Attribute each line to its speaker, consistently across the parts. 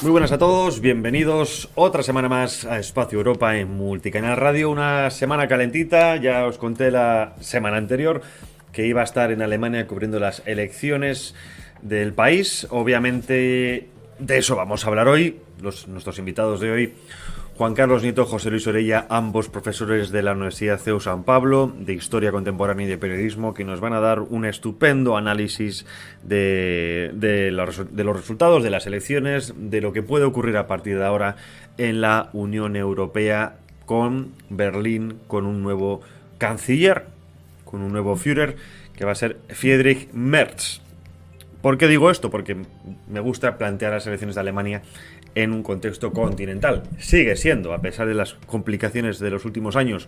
Speaker 1: Muy buenas a todos, bienvenidos otra semana más a Espacio Europa en Multicanal Radio. Una semana calentita, ya os conté la semana anterior que iba a estar en Alemania cubriendo las elecciones del país. Obviamente de eso vamos a hablar hoy, nuestros invitados de hoy. Juan Carlos Nieto, José Luis Orella, ambos profesores de la Universidad CEU San Pablo, de Historia Contemporánea y de Periodismo, que nos van a dar un estupendo análisis de los resultados de las elecciones, de lo que puede ocurrir a partir de ahora en la Unión Europea, con Berlín, con un nuevo canciller, con un nuevo Führer, que va a ser Friedrich Merz. ¿Por qué digo esto? Porque me gusta plantear las elecciones de Alemania en un contexto continental. Sigue siendo, a pesar de las complicaciones de los últimos años,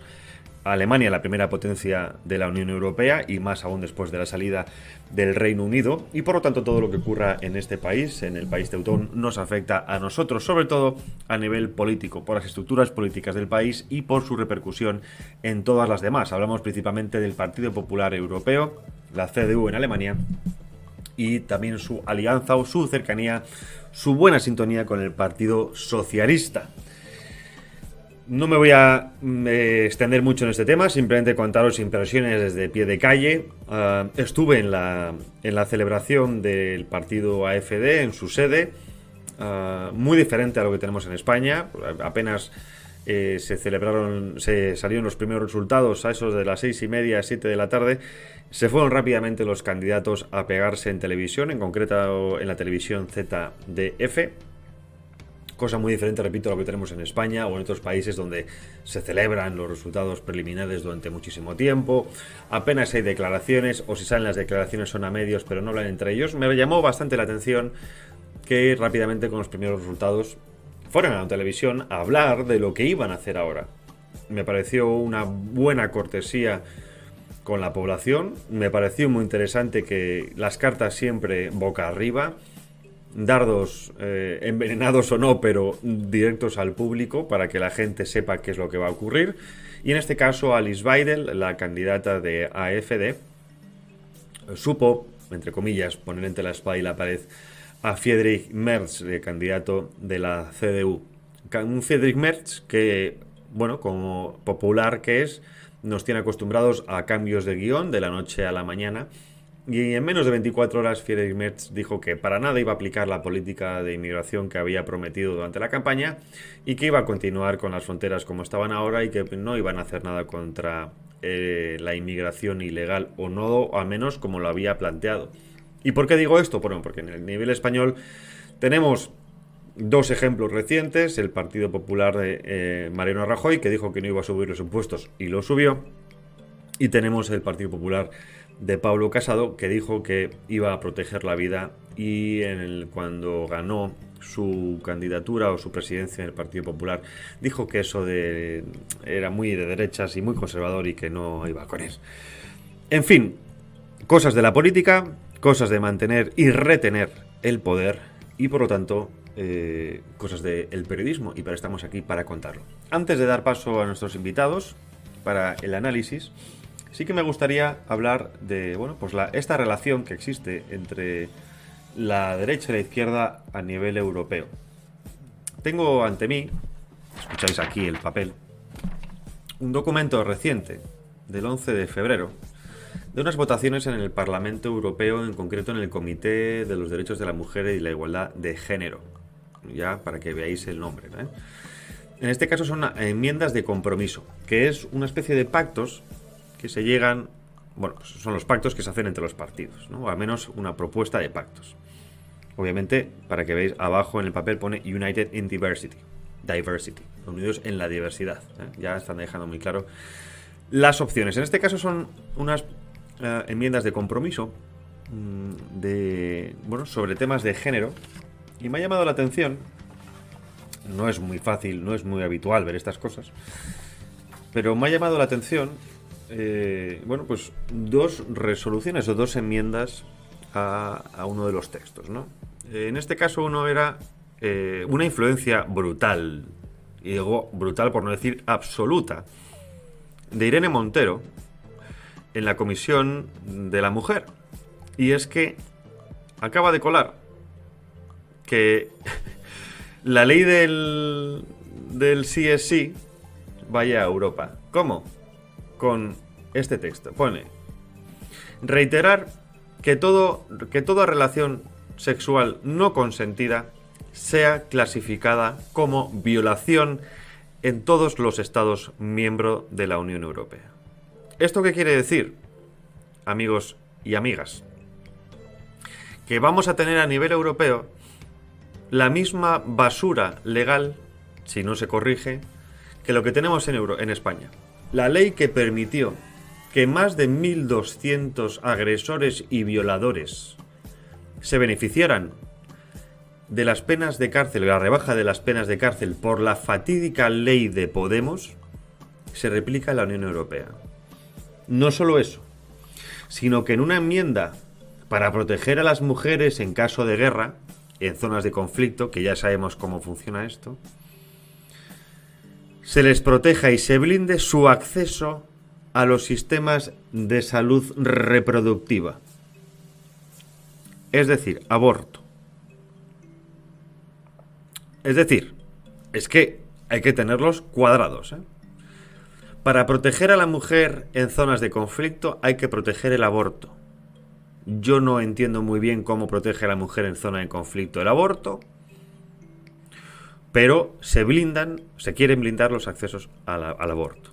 Speaker 1: Alemania la primera potencia de la Unión Europea, y más aún después de la salida del Reino Unido, y por lo tanto todo lo que ocurra en este país, en el país teutón, nos afecta a nosotros, sobre todo a nivel político, por las estructuras políticas del país y por su repercusión en todas las demás. Hablamos principalmente del Partido Popular Europeo, la CDU en Alemania, y también su alianza o su cercanía, su buena sintonía con el Partido Socialista. No me voy a extender mucho en este tema, simplemente contaros impresiones desde pie de calle. Estuve en la celebración del partido AfD en su sede, muy diferente a lo que tenemos en España. Apenas se salieron los primeros resultados a esos de las 6:30, 7 de la tarde. Se fueron rápidamente los candidatos a pegarse en televisión, en concreto en la televisión ZDF. Cosa muy diferente, repito, a lo que tenemos en España o en otros países donde se celebran los resultados preliminares durante muchísimo tiempo. Apenas hay declaraciones, o si salen las declaraciones son a medios, pero no hablan entre ellos. Me llamó bastante la atención que rápidamente con los primeros resultados fueron a la televisión a hablar de lo que iban a hacer ahora. Me pareció una buena cortesía con la población. Me pareció muy interesante que las cartas siempre boca arriba, dardos envenenados o no, pero directos al público para que la gente sepa qué es lo que va a ocurrir. Y en este caso Alice Weidel, la candidata de AfD, supo, entre comillas, poner entre la espada y la pared a Friedrich Merz, el candidato de la CDU. Un Friedrich Merz que, bueno, como popular que es, nos tiene acostumbrados a cambios de guión de la noche a la mañana, y en menos de 24 horas Friedrich Merz dijo que para nada iba a aplicar la política de inmigración que había prometido durante la campaña, y que iba a continuar con las fronteras como estaban ahora, y que no iban a hacer nada contra la inmigración ilegal, o no, o al menos como lo había planteado. ¿Y por qué digo esto? Bueno, porque en el nivel español tenemos dos ejemplos recientes: el Partido Popular de Mariano Rajoy, que dijo que no iba a subir los impuestos y lo subió, y tenemos el Partido Popular de Pablo Casado, que dijo que iba a proteger la vida, y cuando ganó su candidatura o su presidencia en el Partido Popular, dijo que eso era muy de derechas y muy conservador y que no iba con él. En fin, cosas de la política, cosas de mantener y retener el poder, y por lo tanto cosas del periodismo, y estamos aquí para contarlo. Antes de dar paso a nuestros invitados para el análisis, sí que me gustaría hablar de, bueno, pues esta relación que existe entre la derecha y la izquierda a nivel europeo. Tengo ante mí, escucháis aquí el papel, un documento reciente del 11 de febrero de unas votaciones en el Parlamento Europeo, en concreto en el Comité de los Derechos de la Mujer y la Igualdad de Género, ya para que veáis el nombre, ¿eh? En este caso son enmiendas de compromiso, que es una especie de pactos que se llegan, bueno, son los pactos que se hacen entre los partidos, ¿no? O al menos una propuesta de pactos. Obviamente, para que veáis, abajo en el papel pone United in Diversity, unidos en la diversidad, ¿eh? Ya están dejando muy claro las opciones. En este caso son unas enmiendas de compromiso sobre temas de género, y me ha llamado la atención. No es muy fácil, no es muy habitual ver estas cosas, pero me ha llamado la atención pues dos resoluciones o dos enmiendas a uno de los textos, ¿no? En este caso uno era una influencia brutal, y digo brutal por no decir absoluta, de Irene Montero en la Comisión de la Mujer. Y es que acaba de colar que La ley del sí es sí vaya a Europa. ¿Cómo? Con este texto. Pone: reiterar que toda relación sexual no consentida sea clasificada como violación en todos los Estados miembros de la Unión Europea. ¿Esto qué quiere decir, amigos y amigas? Que vamos a tener a nivel europeo la misma basura legal, si no se corrige, que lo que tenemos en España. La ley que permitió que más de 1.200 agresores y violadores se beneficiaran de las penas de cárcel, la rebaja de las penas de cárcel por la fatídica ley de Podemos, se replica en la Unión Europea. No solo eso, sino que en una enmienda para proteger a las mujeres en caso de guerra, en zonas de conflicto, que ya sabemos cómo funciona esto, se les proteja y se blinde su acceso a los sistemas de salud reproductiva. Es decir, aborto. Es decir, es que hay que tenerlos cuadrados, ¿eh? Para proteger a la mujer en zonas de conflicto hay que proteger el aborto. Yo no entiendo muy bien cómo protege a la mujer en zona de conflicto el aborto, pero se quieren blindar los accesos al aborto.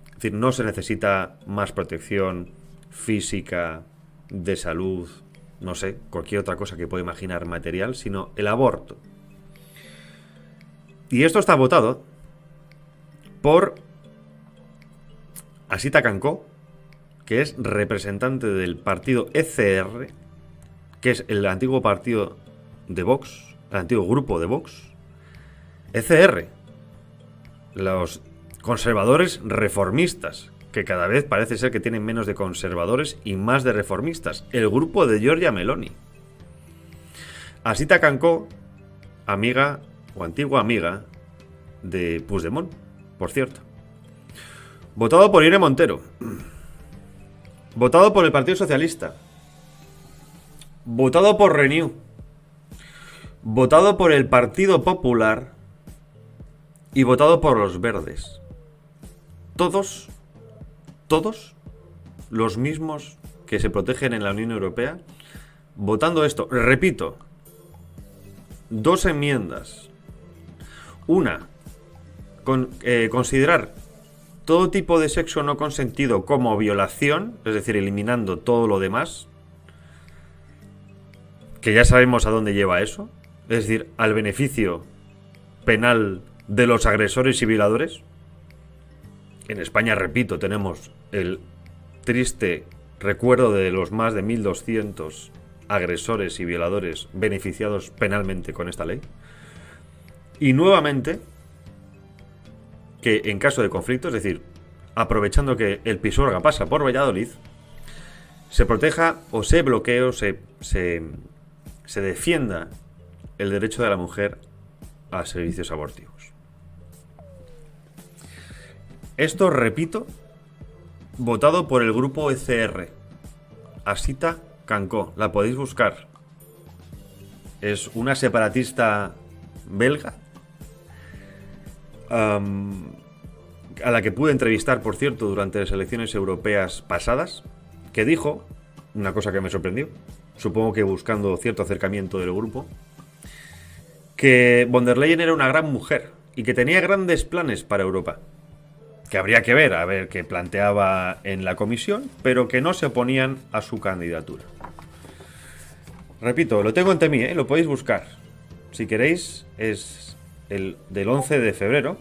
Speaker 1: Es decir, no se necesita más protección física, de salud, no sé, cualquier otra cosa que pueda imaginar material, sino el aborto. Y esto está votado por Asita Kankó, que es representante del partido ECR, que es el antiguo partido de Vox, el antiguo grupo de Vox. ECR, los conservadores reformistas, que cada vez parece ser que tienen menos de conservadores y más de reformistas. El grupo de Giorgia Meloni. Asita Kankó, amiga o antigua amiga de Puigdemont, por cierto. Votado por Irene Montero. Votado por el Partido Socialista. Votado por Renew. Votado por el Partido Popular. Y votado por los Verdes. Todos los mismos que se protegen en la Unión Europea, votando esto. Repito, 2 enmiendas. Una, considerar todo tipo de sexo no consentido como violación, es decir, eliminando todo lo demás, que ya sabemos a dónde lleva eso, es decir, al beneficio penal de los agresores y violadores. En España, repito, tenemos el triste recuerdo de los más de 1.200 agresores y violadores beneficiados penalmente con esta ley. Y nuevamente, que en caso de conflicto, es decir, aprovechando que el Pisuerga pasa por Valladolid, se proteja o se bloquee o se defienda el derecho de la mujer a servicios abortivos. Esto, repito, votado por el grupo ECR. Asita Kankó, la podéis buscar. Es una separatista belga, a la que pude entrevistar, por cierto, durante las elecciones europeas pasadas, que dijo una cosa que me sorprendió, supongo que buscando cierto acercamiento del grupo, que von der Leyen era una gran mujer y que tenía grandes planes para Europa, que habría que ver, a ver qué planteaba en la comisión, pero que no se oponían a su candidatura. Repito, lo tengo ante mí, lo podéis buscar. Si queréis, es el del 11 de febrero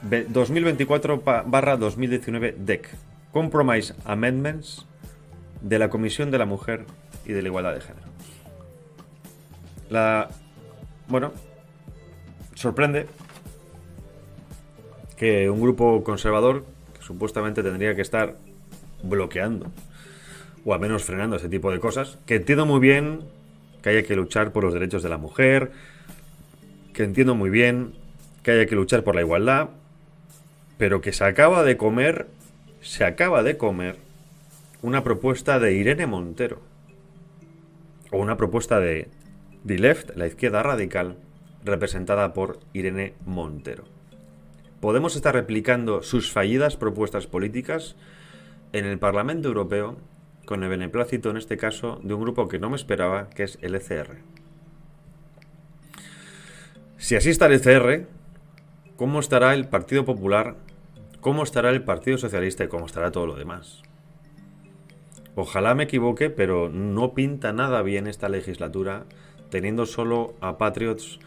Speaker 1: 2024/2019 DEC, Compromise Amendments de la Comisión de la Mujer y de la Igualdad de Género. Bueno, sorprende que un grupo conservador, que supuestamente tendría que estar bloqueando o al menos frenando ese tipo de cosas, que entiendo muy bien que haya que luchar por los derechos de la mujer, que entiendo muy bien que haya que luchar por la igualdad, pero que se acaba de comer una propuesta de Irene Montero, o una propuesta de The Left, la izquierda radical, representada por Irene Montero. Podemos estar replicando sus fallidas propuestas políticas en el Parlamento Europeo con el beneplácito, en este caso, de un grupo que no me esperaba, que es el ECR. Si así está el ECR, ¿cómo estará el Partido Popular? ¿Cómo estará el Partido Socialista y cómo estará todo lo demás? Ojalá me equivoque, pero no pinta nada bien esta legislatura teniendo solo a patriots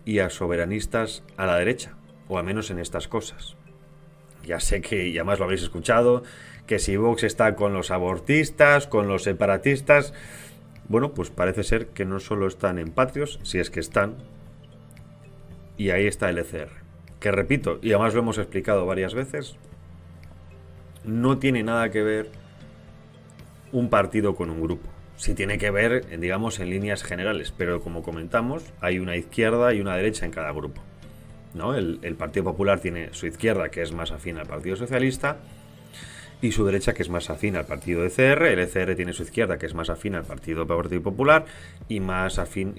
Speaker 1: y a soberanistas a la derecha, o al menos en estas cosas. Ya sé que, y además lo habéis escuchado, que si Vox está con los abortistas, con los separatistas, bueno, pues parece ser que no solo están en patrios, si es que están, y ahí está el ECR, que repito, y además lo hemos explicado varias veces, no tiene nada que ver un partido con un grupo. Sí tiene que ver, digamos, en líneas generales, pero como comentamos, hay una izquierda y una derecha en cada grupo, ¿no? El Partido Popular tiene su izquierda, que es más afín al Partido Socialista, y su derecha, que es más afín al partido ECR. El ECR tiene su izquierda, que es más afín al Partido Popular, y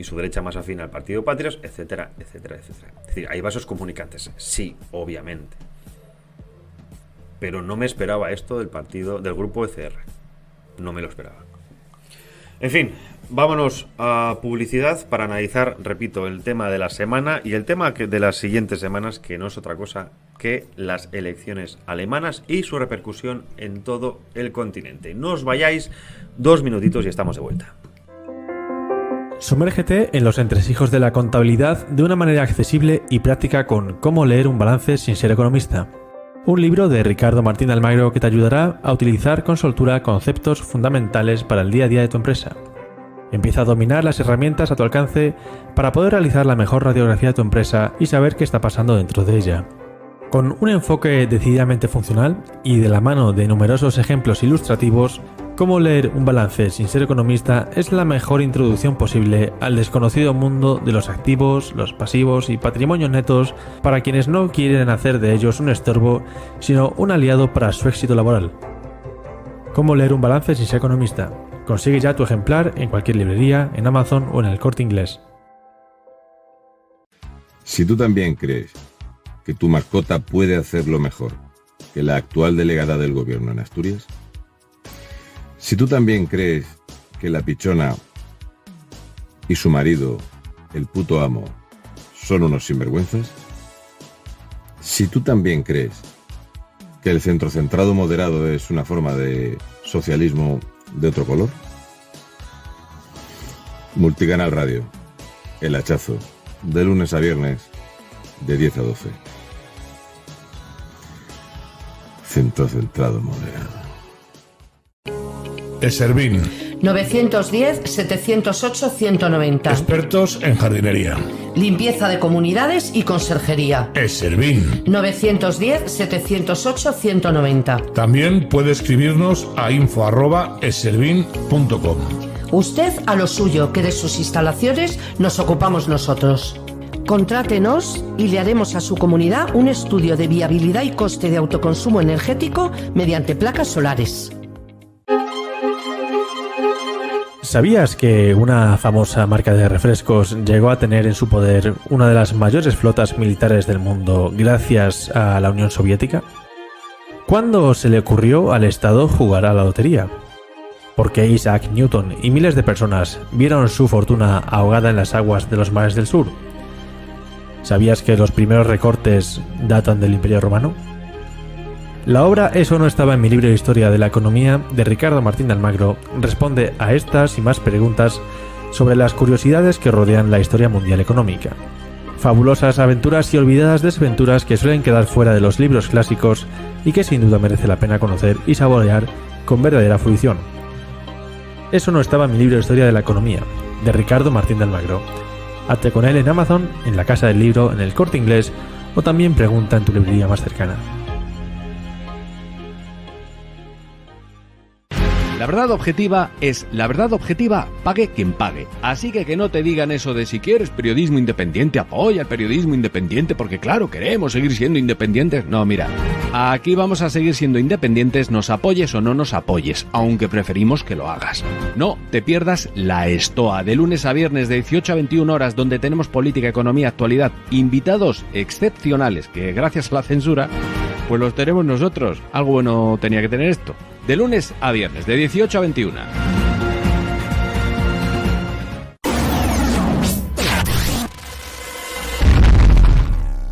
Speaker 1: su derecha más afín al Partido Patrios, etcétera, etcétera, etcétera. Es decir, hay vasos comunicantes, sí, obviamente. Pero no me esperaba esto del grupo ECR. No me lo esperaba. En fin, vámonos a publicidad para analizar, repito, el tema de la semana y el tema de las siguientes semanas, que no es otra cosa que las elecciones alemanas y su repercusión en todo el continente. No os vayáis, 2 minutitos y estamos de vuelta.
Speaker 2: Sumérgete en los entresijos de la contabilidad de una manera accesible y práctica con Cómo leer un balance sin ser economista. Un libro de Ricardo Martín Almagro que te ayudará a utilizar con soltura conceptos fundamentales para el día a día de tu empresa. Empieza a dominar las herramientas a tu alcance para poder realizar la mejor radiografía de tu empresa y saber qué está pasando dentro de ella. Con un enfoque decididamente funcional y de la mano de numerosos ejemplos ilustrativos, Cómo leer un balance sin ser economista es la mejor introducción posible al desconocido mundo de los activos, los pasivos y patrimonios netos para quienes no quieren hacer de ellos un estorbo, sino un aliado para su éxito laboral. Cómo leer un balance sin ser economista. Consigue ya tu ejemplar en cualquier librería, en Amazon o en el Corte Inglés.
Speaker 3: Si tú también crees que tu mascota puede hacerlo mejor que la actual delegada del gobierno en Asturias, si tú también crees que la pichona y su marido, el puto amo, son unos sinvergüenzas, si tú también crees que el centrocentrado moderado es una forma de socialismo de otro color, Multicanal Radio, El Hachazo, de lunes a viernes, de 10 a 12. Centrocentrado moderado.
Speaker 4: Eservín.
Speaker 5: 910-708-190.
Speaker 4: Expertos en jardinería.
Speaker 5: Limpieza de comunidades y conserjería.
Speaker 4: Eservín.
Speaker 5: 910-708-190.
Speaker 4: También puede escribirnos a info@eservín.com.
Speaker 5: Usted a lo suyo, que de sus instalaciones nos ocupamos nosotros. Contrátenos y le haremos a su comunidad un estudio de viabilidad y coste de autoconsumo energético mediante placas solares.
Speaker 2: ¿Sabías que una famosa marca de refrescos llegó a tener en su poder una de las mayores flotas militares del mundo gracias a la Unión Soviética? ¿Cuándo se le ocurrió al Estado jugar a la lotería? ¿Por qué Isaac Newton y miles de personas vieron su fortuna ahogada en las aguas de los mares del sur? ¿Sabías que los primeros recortes datan del Imperio Romano? La obra Eso no estaba en mi libro de Historia de la Economía de Ricardo Martín Almagro responde a estas y más preguntas sobre las curiosidades que rodean la historia mundial económica. Fabulosas aventuras y olvidadas desventuras que suelen quedar fuera de los libros clásicos y que sin duda merece la pena conocer y saborear con verdadera fruición. Eso no estaba en mi libro de Historia de la Economía de Ricardo Martín Almagro. Hazte con él en Amazon, en la Casa del Libro, en el Corte Inglés o también pregunta en tu librería más cercana.
Speaker 6: La verdad objetiva es la verdad objetiva, pague quien pague. Así que no te digan eso de si quieres periodismo independiente, apoya el periodismo independiente, porque claro, queremos seguir siendo independientes. No, mira, aquí vamos a seguir siendo independientes, nos apoyes o no nos apoyes, aunque preferimos que lo hagas. No te pierdas La Estoa, de lunes a viernes de 18 a 21 horas, donde tenemos política, economía, actualidad, invitados excepcionales, que gracias a la censura, pues los tenemos nosotros. Algo bueno tenía que tener esto. De lunes a viernes, de 18 a 21.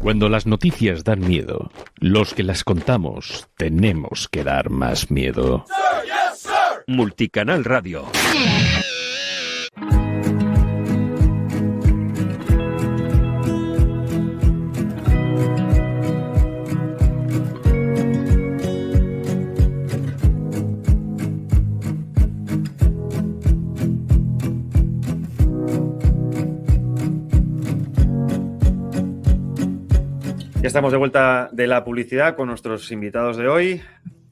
Speaker 6: Cuando las noticias dan miedo, los que las contamos tenemos que dar más miedo.
Speaker 7: Sir, yes, sir.
Speaker 6: Multicanal Radio.
Speaker 1: Ya estamos de vuelta de la publicidad con nuestros invitados de hoy.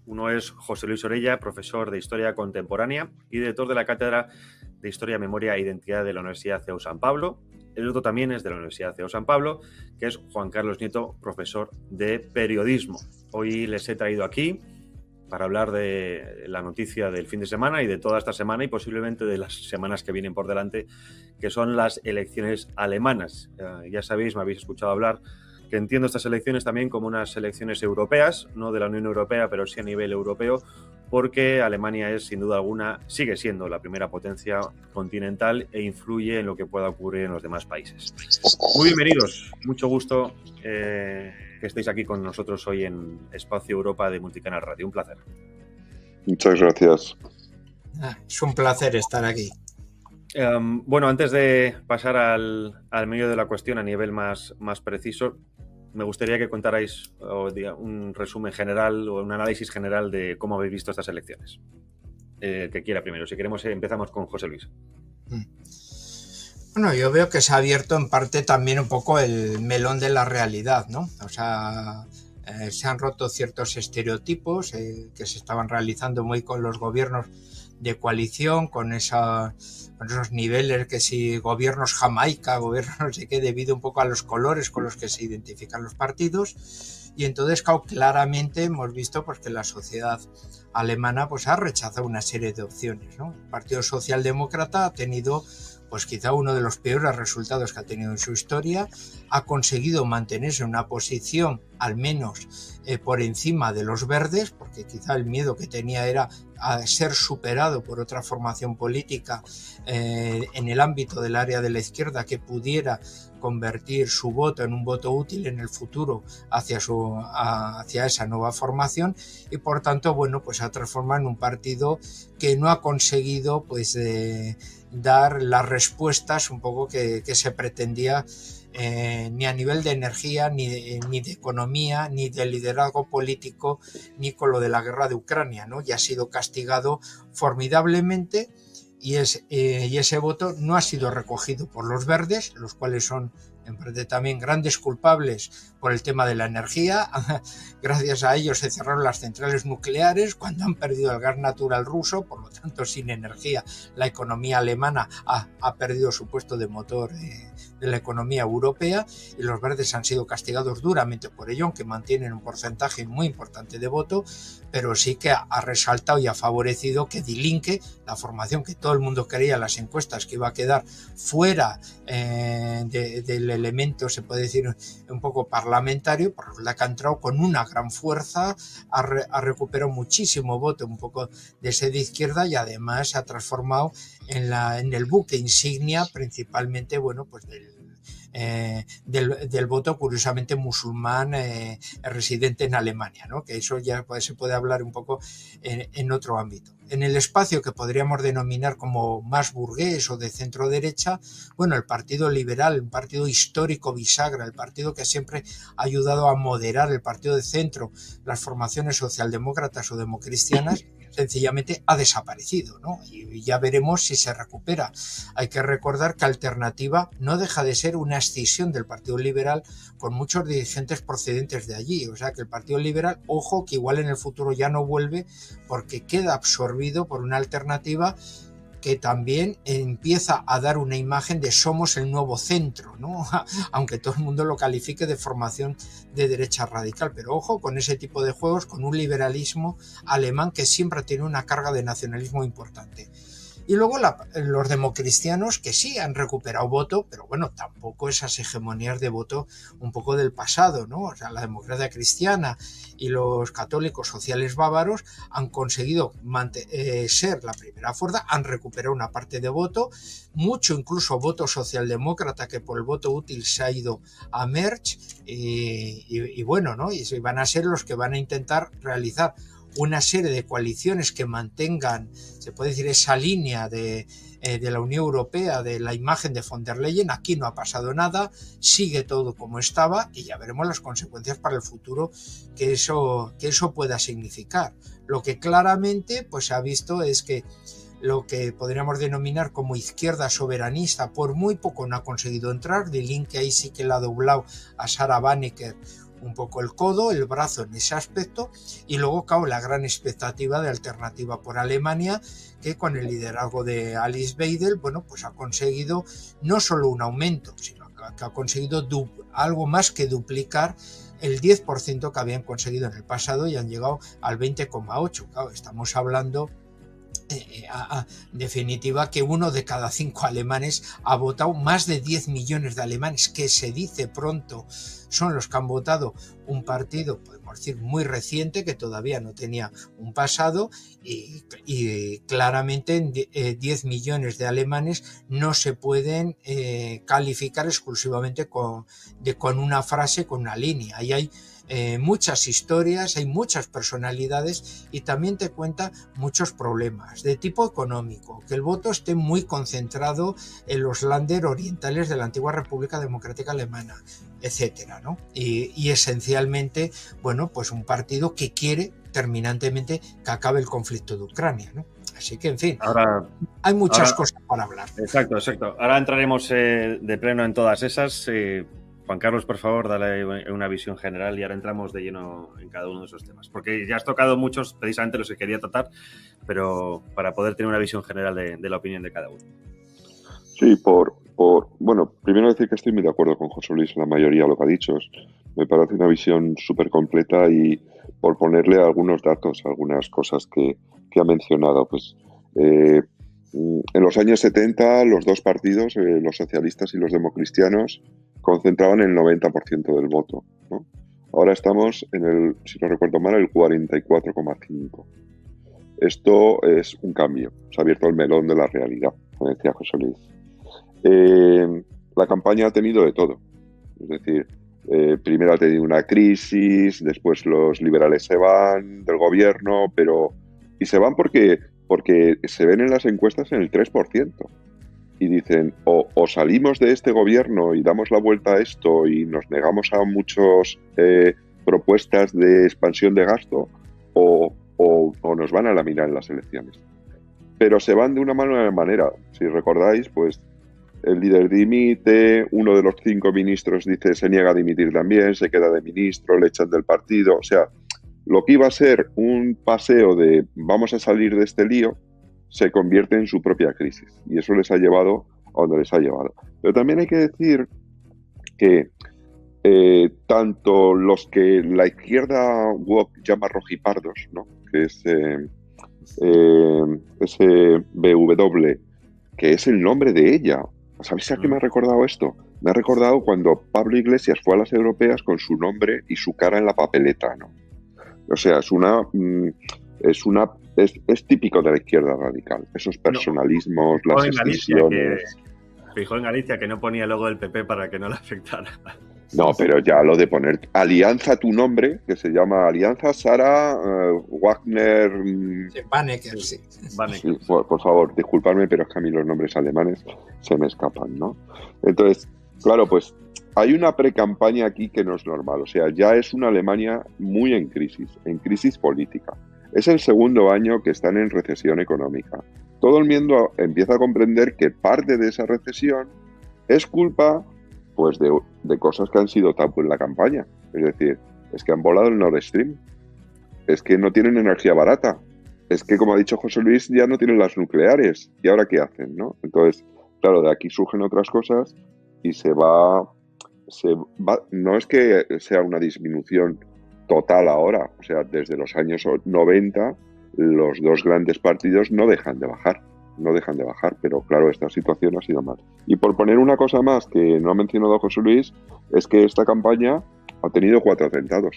Speaker 1: Uno es José Luis Orella, profesor de Historia Contemporánea y director de la Cátedra de Historia, Memoria e Identidad de la Universidad CEU San Pablo. El otro también es de la Universidad CEU San Pablo, que es Juan Carlos Nieto, profesor de Periodismo. Hoy les he traído aquí para hablar de la noticia del fin de semana y de toda esta semana y posiblemente de las semanas que vienen por delante, que son las elecciones alemanas. Ya sabéis, me habéis escuchado hablar que entiendo estas elecciones también como unas elecciones europeas, no de la Unión Europea, pero sí a nivel europeo, porque Alemania es, sin duda alguna, sigue siendo la primera potencia continental e influye en lo que pueda ocurrir en los demás países. Muy bienvenidos, mucho gusto que estéis aquí con nosotros hoy en Espacio Europa de Multicanal Radio. Un placer.
Speaker 8: Muchas gracias.
Speaker 9: Es un placer estar aquí.
Speaker 1: Bueno, antes de pasar al medio de la cuestión a nivel más preciso, me gustaría que contarais un resumen general o un análisis general de cómo habéis visto estas elecciones. El que quiera primero. Si queremos, empezamos con José Luis.
Speaker 9: Bueno, yo veo que se ha abierto en parte también un poco el melón de la realidad, ¿no? O sea, se han roto ciertos estereotipos que se estaban realizando muy con los gobiernos de coalición, con esos niveles que si gobiernos Jamaica, gobiernos no sé qué, debido un poco a los colores con los que se identifican los partidos. Y entonces, claramente hemos visto pues, que la sociedad alemana pues, ha rechazado una serie de opciones, ¿no? El Partido Socialdemócrata ha tenido pues quizá uno de los peores resultados que ha tenido en su historia, ha conseguido mantenerse en una posición al menos por encima de los verdes, porque quizá el miedo que tenía era a ser superado por otra formación política en el ámbito del área de la izquierda que pudiera convertir su voto en un voto útil en el futuro hacia esa nueva formación, y por tanto bueno pues ha transformado en un partido que no ha conseguido pues dar las respuestas un poco que se pretendía ni a nivel de energía, ni de economía, ni de liderazgo político, ni con lo de la guerra de Ucrania, ¿no? Y ha sido castigado formidablemente, y ese voto no ha sido recogido por los verdes, los cuales son en parte también grandes culpables por el tema de la energía. Gracias a ellos se cerraron las centrales nucleares cuando han perdido el gas natural ruso, por lo tanto sin energía la economía alemana ha perdido su puesto de motor de la economía europea, y los verdes han sido castigados duramente por ello, aunque mantienen un porcentaje muy importante de voto, pero sí que ha resaltado y ha favorecido que Die Linke, la formación que todo el mundo creía en las encuestas que iba a quedar fuera del elemento, se puede decir, un poco parlamentario, por la que ha entrado con una gran fuerza, ha recuperado muchísimo voto, un poco de ese de izquierda, y además se ha transformado en el buque insignia, principalmente, bueno, pues del voto curiosamente musulmán residente en Alemania, ¿no? Que eso ya se puede hablar un poco en otro ámbito. En el espacio que podríamos denominar como más burgués o de centro derecha, bueno, el Partido Liberal, un partido histórico bisagra, el partido que siempre ha ayudado a moderar, el partido de centro, las formaciones socialdemócratas o democristianas, sencillamente ha desaparecido, ¿no? Y ya veremos si se recupera. Hay que recordar que Alternativa no deja de ser una escisión del Partido Liberal con muchos dirigentes procedentes de allí. O sea que el Partido Liberal, ojo, que igual en el futuro ya no vuelve porque queda absorbido por una Alternativa que también empieza a dar una imagen de somos el nuevo centro, ¿no? Aunque todo el mundo lo califique de formación de derecha radical. Pero ojo con ese tipo de juegos, con un liberalismo alemán que siempre tiene una carga de nacionalismo importante. Y luego los democristianos, que sí han recuperado voto, pero bueno, tampoco esas hegemonías de voto un poco del pasado, ¿no? O sea, la democracia cristiana y los católicos sociales bávaros han conseguido ser la primera fuerza, han recuperado una parte de voto, mucho incluso voto socialdemócrata que por el voto útil se ha ido a Merch, y bueno, ¿no? Y van a ser los que van a intentar realizar una serie de coaliciones que mantengan, se puede decir, esa línea de la Unión Europea, de la imagen de von der Leyen. Aquí no ha pasado nada, sigue todo como estaba y ya veremos las consecuencias para el futuro que eso pueda significar. Lo que claramente pues, se ha visto es que lo que podríamos denominar como izquierda soberanista por muy poco no ha conseguido entrar. Die Linke ahí sí que le ha doblado a Sarah Wagener un poco el codo, el brazo en ese aspecto, y luego claro, la gran expectativa de Alternativa por Alemania, que con el liderazgo de Alice Weidel, bueno, pues ha conseguido no solo un aumento, sino que ha conseguido algo más que duplicar el 10% que habían conseguido en el pasado y han llegado al 20,8%. Claro, estamos hablando en definitiva que 1 de cada 5 alemanes ha votado, más de 10 millones de alemanes, que se dice pronto son los que han votado un partido, podemos decir, muy reciente, que todavía no tenía un pasado, y claramente 10 millones de alemanes no se pueden calificar exclusivamente con una frase, con una línea. Ahí hay muchas historias, hay muchas personalidades y también te cuenta muchos problemas de tipo económico, que el voto esté muy concentrado en los Länder orientales de la antigua República Democrática Alemana, etcétera, ¿no? Y esencialmente, bueno, pues un partido que quiere terminantemente que acabe el conflicto de Ucrania, ¿no? Así que, en fin, hay muchas cosas para hablar.
Speaker 1: Exacto. Ahora entraremos de pleno en todas esas. Juan Carlos, por favor, dale una visión general y ahora entramos de lleno en cada uno de esos temas. Porque ya has tocado muchos, precisamente los que quería tratar, pero para poder tener una visión general de la opinión de cada uno.
Speaker 8: Sí, bueno, primero decir que estoy muy de acuerdo con José Luis en la mayoría de lo que ha dicho. Me parece una visión súper completa y por ponerle algunos datos, algunas cosas que ha mencionado, pues en los años 70 los dos partidos, los socialistas y los democristianos, concentraban el 90% del voto, ¿no? Ahora estamos en el, si no recuerdo mal, el 44,5%. Esto es un cambio. Se ha abierto el melón de la realidad, como decía José Luis. La campaña ha tenido de todo. Es decir, primero ha tenido una crisis, después los liberales se van del gobierno, y se van porque se ven en las encuestas en el 3%. Y dicen, o salimos de este gobierno y damos la vuelta a esto y nos negamos a muchas propuestas de expansión de gasto, o nos van a laminar en las elecciones. Pero se van de una mala manera. Si recordáis, pues el líder dimite, uno de los 5 ministros dice se niega a dimitir también, se queda de ministro, le echan del partido. O sea, lo que iba a ser un paseo de vamos a salir de este lío, se convierte en su propia crisis. Y eso les ha llevado a donde les ha llevado. Pero también hay que decir que tanto los que la izquierda woke llama rojipardos, ¿no? Que es ese BW, que es el nombre de ella. ¿Sabéis a qué me ha recordado esto? Me ha recordado cuando Pablo Iglesias fue a las europeas con su nombre y su cara en la papeleta, ¿no? O sea, es típico de la izquierda radical, esos personalismos, las extensiones.
Speaker 1: Fijó en Galicia que no ponía el logo del PP para que no le afectara.
Speaker 8: No, pero ya lo de poner Alianza tu nombre, que se llama Alianza Sarah Wagner...
Speaker 9: Wagener, sí.
Speaker 8: Sí, por favor, disculpadme, pero es que a mí los nombres alemanes se me escapan, ¿no? Entonces, claro, pues hay una precampaña aquí que no es normal. O sea, ya es una Alemania muy en crisis política. Es el segundo año que están en recesión económica. Todo el mundo empieza a comprender que parte de esa recesión es culpa pues de cosas que han sido tapu en la campaña. Es decir, es que han volado el Nord Stream, es que no tienen energía barata, es que, como ha dicho José Luis, ya no tienen las nucleares. ¿Y ahora qué hacen, no? Entonces, claro, de aquí surgen otras cosas y se va, no es que sea una disminución total ahora, o sea, desde los años 90 los dos grandes partidos no dejan de bajar, pero claro, esta situación ha sido mal. Y por poner una cosa más que no ha mencionado José Luis, es que esta campaña ha tenido 4 atentados.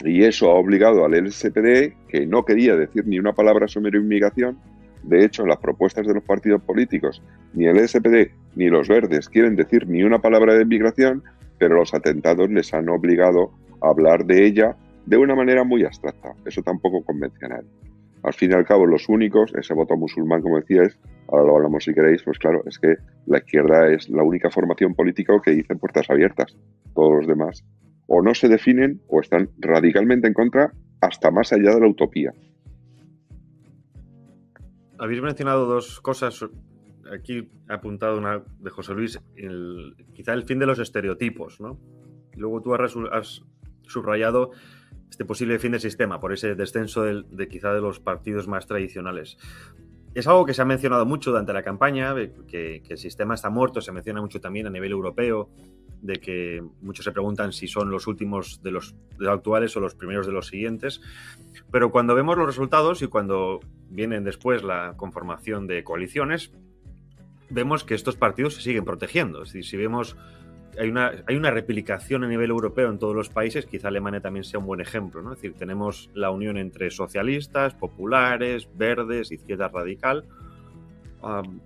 Speaker 8: Y eso ha obligado al LSPD, que no quería decir ni una palabra sobre inmigración. De hecho, en las propuestas de los partidos políticos, ni el LSPD ni los verdes quieren decir ni una palabra de inmigración, pero los atentados les han obligado a hablar de ella de una manera muy abstracta. Eso tampoco convence a nadie. Al fin y al cabo, los únicos, ese voto musulmán, como decíais, ahora lo hablamos si queréis, pues claro, es que la izquierda es la única formación política que dice puertas abiertas. Todos los demás o no se definen o están radicalmente en contra, hasta más allá de la utopía.
Speaker 1: Habéis mencionado 2 cosas. Aquí he apuntado una de José Luis, quizá el fin de los estereotipos, ¿no? Y luego tú has subrayado este posible fin del sistema por ese descenso de quizá de los partidos más tradicionales. Es algo que se ha mencionado mucho durante la campaña, que el sistema está muerto, se menciona mucho también a nivel europeo, de que muchos se preguntan si son los últimos de los actuales o los primeros de los siguientes, pero cuando vemos los resultados y cuando vienen después la conformación de coaliciones, vemos que estos partidos se siguen protegiendo. Es decir, si vemos hay una replicación a nivel europeo en todos los países, quizá Alemania también sea un buen ejemplo, ¿no? Es decir, tenemos la unión entre socialistas, populares, verdes, izquierda radical,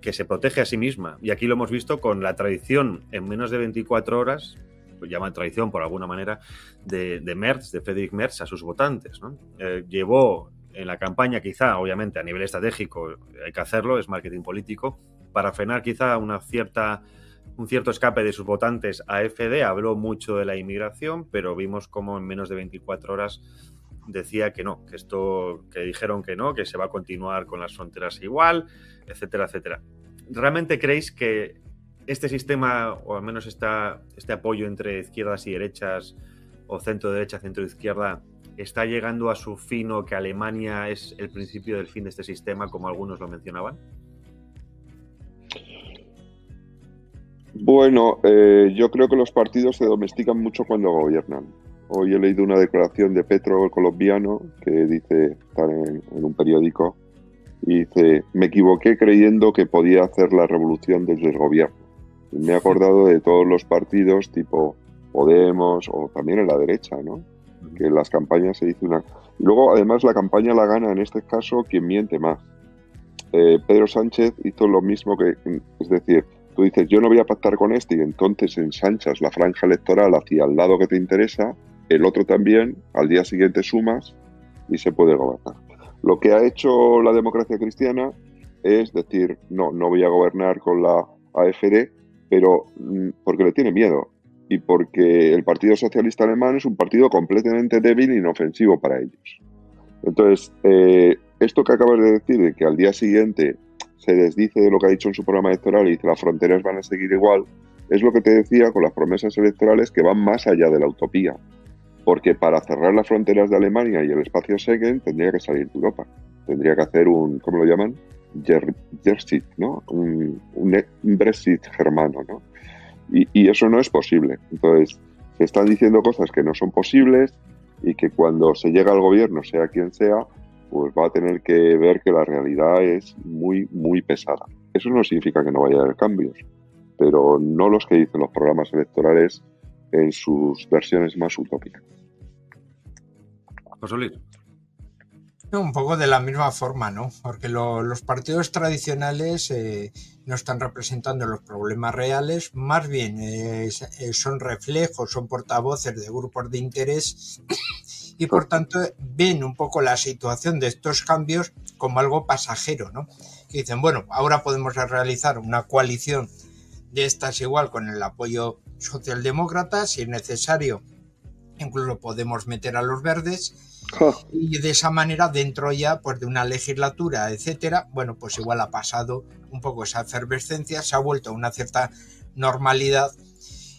Speaker 1: que se protege a sí misma. Y aquí lo hemos visto con la traición en menos de 24 horas, lo llaman traición por alguna manera, de Merz, de Friedrich Merz a sus votantes, ¿no? Llevó en la campaña, quizá, obviamente, a nivel estratégico, hay que hacerlo, es marketing político, para frenar quizá un cierto escape de sus votantes a AfD. Habló mucho de la inmigración, pero vimos cómo en menos de 24 horas decía que no, que dijeron que no, que se va a continuar con las fronteras igual, etcétera, etcétera. ¿Realmente creéis que este sistema, o al menos este apoyo entre izquierdas y derechas, o centro-derecha, centro-izquierda, está llegando a su fin, o que Alemania es el principio del fin de este sistema, como algunos lo mencionaban?
Speaker 8: Bueno, yo creo que los partidos se domestican mucho cuando gobiernan. Hoy he leído una declaración de Petro, el colombiano, que dice, está en un periódico, y dice: me equivoqué creyendo que podía hacer la revolución desde el gobierno. Y me he acordado de todos los partidos tipo Podemos, o también en la derecha, ¿no? Que en las campañas se dice una... Y luego, además, la campaña la gana, en este caso, quien miente más. Pedro Sánchez hizo lo mismo que... Es decir, tú dices, yo no voy a pactar con este, y entonces ensanchas la franja electoral hacia el lado que te interesa, el otro también, al día siguiente sumas y se puede gobernar. Lo que ha hecho la democracia cristiana es decir, no voy a gobernar con la AfD, pero porque le tiene miedo y porque el Partido Socialista Alemán es un partido completamente débil e inofensivo para ellos. Entonces, esto que acabas de decir, de que al día siguiente se desdice de lo que ha dicho en su programa electoral y dice las fronteras van a seguir igual, es lo que te decía con las promesas electorales que van más allá de la utopía. Porque para cerrar las fronteras de Alemania y el espacio Schengen tendría que salir de Europa. Tendría que hacer un, ¿cómo lo llaman? Brexit, ¿no? Un Brexit germano, ¿no? Y eso no es posible. Entonces, se están diciendo cosas que no son posibles y que cuando se llega al gobierno, sea quien sea, pues va a tener que ver que la realidad es muy, muy pesada. Eso no significa que no vaya a haber cambios, pero no los que dicen los programas electorales en sus versiones más utópicas.
Speaker 1: José Luis.
Speaker 9: Un poco de la misma forma, ¿no? Porque los partidos tradicionales no están representando los problemas reales, más bien son reflejos, son portavoces de grupos de interés y por tanto ven un poco la situación de estos cambios como algo pasajero, ¿no? Que dicen, bueno, ahora podemos realizar una coalición de estas igual con el apoyo socialdemócrata, si es necesario, incluso podemos meter a los verdes Y de esa manera, dentro ya pues de una legislatura, etcétera, bueno, pues igual ha pasado un poco esa efervescencia, se ha vuelto a una cierta normalidad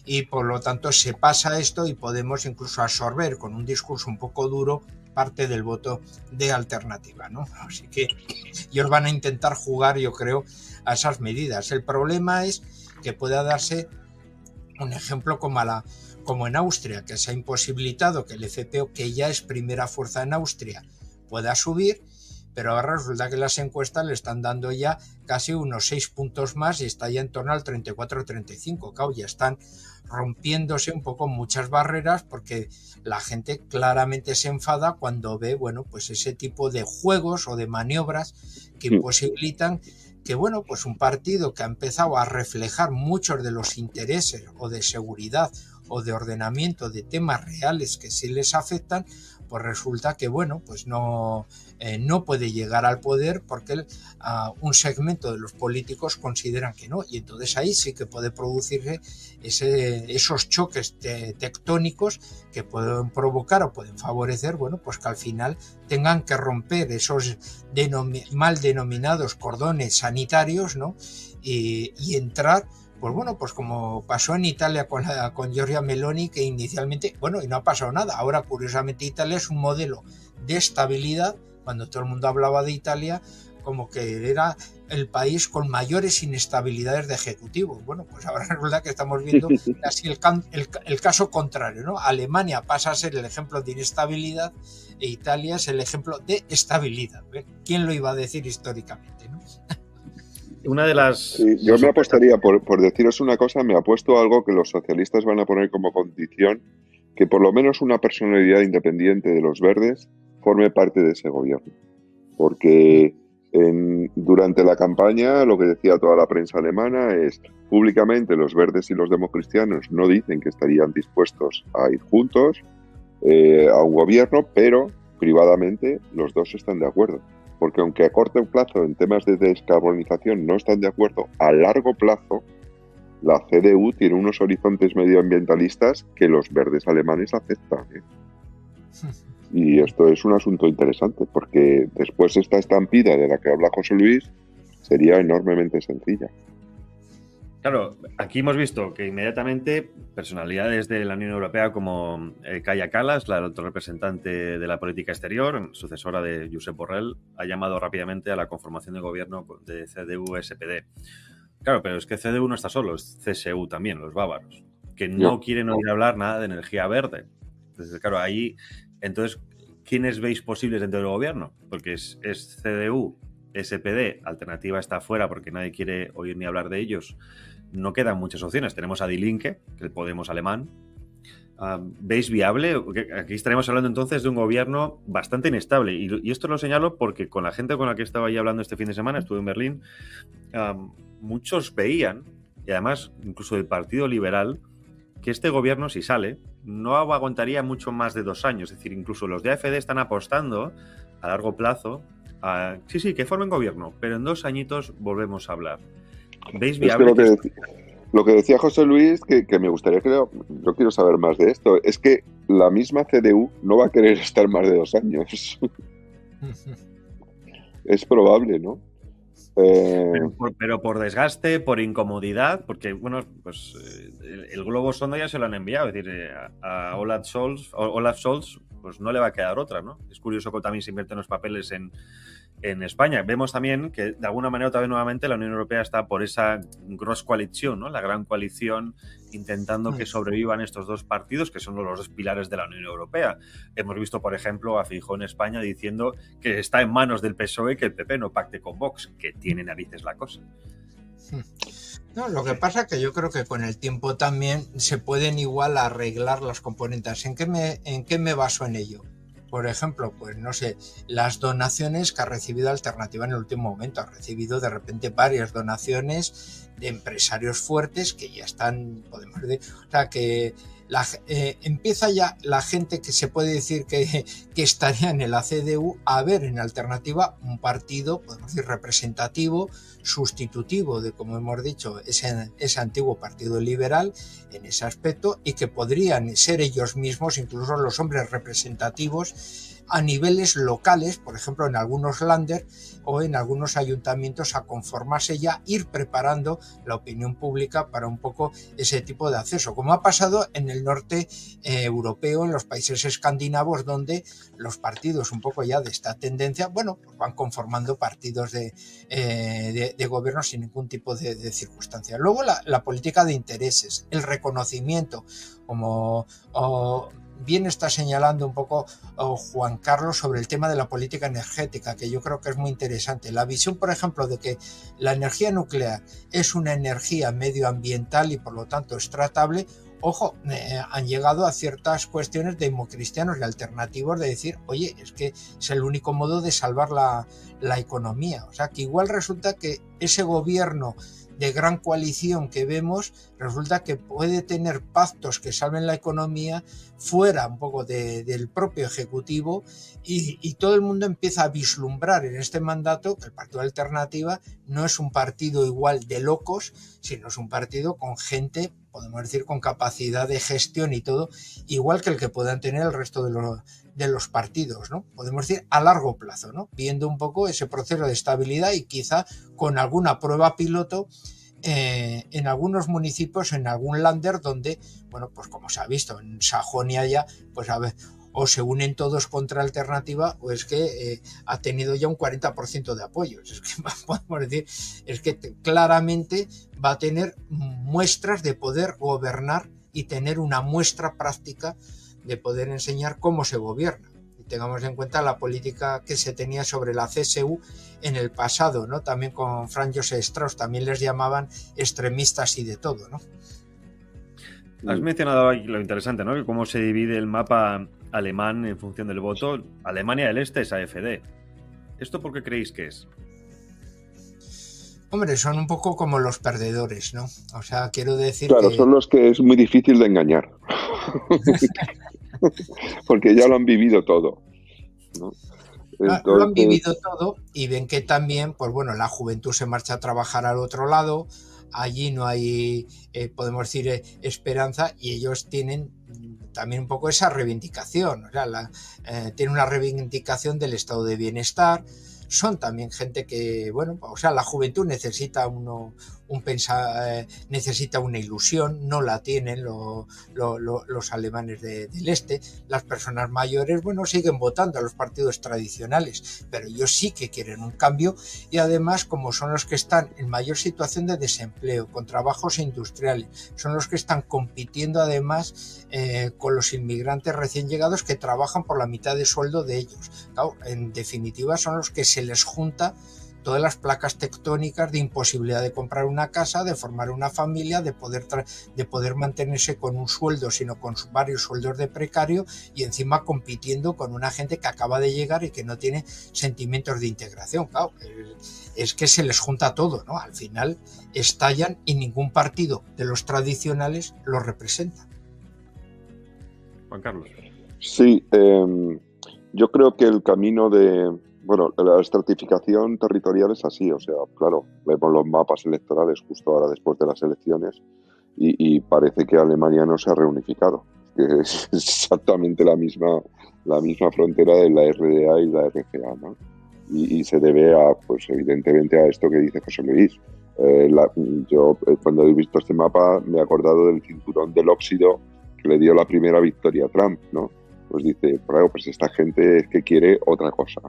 Speaker 9: y por lo tanto se pasa esto y podemos incluso absorber con un discurso un poco duro parte del voto de alternativa, ¿no? Así que ellos van a intentar jugar, yo creo, a esas medidas. El problema es que pueda darse un ejemplo como en Austria, que se ha imposibilitado que el FPÖ, que ya es primera fuerza en Austria, pueda subir, pero ahora resulta que las encuestas le están dando ya casi unos 6 puntos más y está ya en torno al 34-35. Claro, ya están rompiéndose un poco muchas barreras porque la gente claramente se enfada cuando ve, bueno, pues ese tipo de juegos o de maniobras que imposibilitan que, bueno, pues un partido que ha empezado a reflejar muchos de los intereses o de seguridad o de ordenamiento de temas reales que sí les afectan, pues resulta que, bueno, pues no puede llegar al poder porque un segmento de los políticos consideran que no, y entonces ahí sí que puede producirse esos choques tectónicos que pueden provocar o pueden favorecer, bueno, pues que al final tengan que romper esos mal denominados cordones sanitarios, ¿no? Y entrar, pues bueno, pues como pasó en Italia con Giorgia Meloni, que inicialmente, bueno, y no ha pasado nada. Ahora, curiosamente, Italia es un modelo de estabilidad, cuando todo el mundo hablaba de Italia como que era el país con mayores inestabilidades de ejecutivos. Bueno, pues ahora resulta que estamos viendo casi el caso contrario, ¿no? Alemania pasa a ser el ejemplo de inestabilidad e Italia es el ejemplo de estabilidad. ¿Ven? ¿Quién lo iba a decir históricamente, no?
Speaker 1: Una de las...
Speaker 8: Sí, yo me apostaría, por deciros una cosa, me apuesto a algo que los socialistas van a poner como condición, que por lo menos una personalidad independiente de los verdes forme parte de ese gobierno. Porque durante la campaña lo que decía toda la prensa alemana es, públicamente los verdes y los democristianos no dicen que estarían dispuestos a ir juntos a un gobierno, pero privadamente los dos están de acuerdo. Porque aunque a corto plazo en temas de descarbonización no están de acuerdo, a largo plazo la CDU tiene unos horizontes medioambientalistas que los verdes alemanes aceptan, ¿eh? Y esto es un asunto interesante, porque después esta estampida de la que habla José Luis sería enormemente sencilla.
Speaker 1: Claro, aquí hemos visto que inmediatamente personalidades de la Unión Europea como Kaja Kallas, la alto representante de la política exterior, sucesora de Josep Borrell, ha llamado rápidamente a la conformación de gobierno de CDU-SPD. Claro, pero es que CDU no está solo, es CSU también, los bávaros, que no quieren oír hablar nada de energía verde. Entonces, claro, ahí, entonces, ¿quiénes veis posibles dentro del gobierno? Porque es CDU, SPD, Alternativa está fuera porque nadie quiere oír ni hablar de ellos. No quedan muchas opciones. Tenemos a Die Linke, que el Podemos alemán. ¿Veis viable? Aquí estaremos hablando entonces de un gobierno bastante inestable. Y esto lo señalo porque con la gente con la que estaba ahí hablando este fin de semana, estuve en Berlín, muchos veían, y además incluso del Partido Liberal, que este gobierno, si sale, no aguantaría mucho más de 2 años. Es decir, incluso los de AfD están apostando a largo plazo a, sí, que formen gobierno, pero en 2 añitos volvemos a hablar. ¿Veis viable?
Speaker 8: Es que lo que decía José Luis, que me gustaría que yo quiero saber más de esto, es que la misma CDU no va a querer estar más de 2 años. Es probable, ¿no?
Speaker 1: Pero por desgaste, por incomodidad, porque, bueno, pues el globo sonda ya se lo han enviado, es decir, a Olaf Scholz pues no le va a quedar otra, ¿no? Es curioso que también se invierten los papeles en España. Vemos también que, de alguna manera, otra vez nuevamente, la Unión Europea está por esa Großkoalition, ¿no? La gran coalición, intentando que sobrevivan estos dos partidos, que son los 2 pilares de la Unión Europea. Hemos visto, por ejemplo, a Feijóo en España diciendo que está en manos del PSOE que el PP no pacte con Vox, que tiene narices la cosa.
Speaker 9: No, lo que pasa es que yo creo que con el tiempo también se pueden igual arreglar las componentes. ¿En qué me baso en ello? Por ejemplo, pues no sé, las donaciones que ha recibido Alternativa en el último momento. Ha recibido de repente varias donaciones de empresarios fuertes que ya están, podemos decir, o sea, que empieza ya la gente que se puede decir que estaría en la CDU a ver en Alternativa un partido, podemos decir, representativo, sustitutivo de, como hemos dicho, ese antiguo partido liberal en ese aspecto, y que podrían ser ellos mismos, incluso los hombres representativos a niveles locales, por ejemplo en algunos länder o en algunos ayuntamientos, a conformarse ya, ir preparando la opinión pública para un poco ese tipo de acceso, como ha pasado en el norte europeo, en los países escandinavos, donde los partidos un poco ya de esta tendencia, bueno, pues van conformando partidos de gobierno sin ningún tipo de circunstancia. Luego la política de intereses, el reconocimiento, como bien está señalando un poco Juan Carlos sobre el tema de la política energética, que yo creo que es muy interesante. La visión, por ejemplo, de que la energía nuclear es una energía medioambiental y por lo tanto es tratable. Ojo, han llegado a ciertas cuestiones democristianos y alternativos de decir, oye, es que es el único modo de salvar la economía. O sea, que igual resulta que ese gobierno de gran coalición que vemos, resulta que puede tener pactos que salven la economía fuera un poco del propio Ejecutivo, y todo el mundo empieza a vislumbrar en este mandato que el Partido Alternativa no es un partido igual de locos, sino es un partido con gente, podemos decir, con capacidad de gestión y todo, igual que el que puedan tener el resto de los partidos, ¿no? Podemos decir a largo plazo, ¿no? Viendo un poco ese proceso de estabilidad y quizá con alguna prueba piloto en algunos municipios, en algún länder donde, bueno, pues como se ha visto en Sajonia ya, pues a ver, o se unen todos contra Alternativa, o es que ha tenido ya un 40% de apoyos. Es que podemos decir, es que claramente va a tener muestras de poder gobernar y tener una muestra práctica de poder enseñar cómo se gobierna. Y tengamos en cuenta la política que se tenía sobre la CSU en el pasado, ¿no? También con Franz Josef Strauss, también les llamaban extremistas y de todo, ¿no?
Speaker 1: Has mencionado aquí lo interesante, ¿no? Que cómo se divide el mapa alemán en función del voto. Alemania del Este es AfD. ¿Esto por qué creéis que es?
Speaker 9: Hombre, son un poco como los perdedores, ¿no? O sea, quiero decir
Speaker 8: claro,
Speaker 9: que...
Speaker 8: son los que es muy difícil de engañar. Porque ya lo han vivido todo, ¿no? Entonces...
Speaker 9: Lo han vivido todo y ven que también, pues bueno, la juventud se marcha a trabajar al otro lado, allí no hay, podemos decir, esperanza, y ellos tienen también un poco esa reivindicación, o sea, tienen una reivindicación del estado de bienestar. Son también gente que, bueno, o sea, la juventud necesita necesita una ilusión, no la tienen los alemanes del este. Las personas mayores, bueno, siguen votando a los partidos tradicionales, pero ellos sí que quieren un cambio, y además, como son los que están en mayor situación de desempleo, con trabajos industriales, son los que están compitiendo además con los inmigrantes recién llegados que trabajan por la mitad de sueldo de ellos. Claro, en definitiva, son los que se les junta todas las placas tectónicas de imposibilidad de comprar una casa, de formar una familia, de poder mantenerse con un sueldo, sino con varios sueldos de precario, y encima compitiendo con una gente que acaba de llegar y que no tiene sentimientos de integración. Claro, es que se les junta todo, ¿no? Al final estallan y ningún partido de los tradicionales los representa.
Speaker 1: Juan Carlos.
Speaker 8: Sí, yo creo que el camino bueno, la estratificación territorial es así, o sea, claro, vemos los mapas electorales justo ahora después de las elecciones y parece que Alemania no se ha reunificado, que es exactamente la misma frontera de la RDA y la RFA, ¿no? Y se debe pues evidentemente a esto que dice José Luis. Yo cuando he visto este mapa me he acordado del cinturón del óxido que le dio la primera victoria a Trump, ¿no? Pues dice, claro, pues esta gente es que quiere otra cosa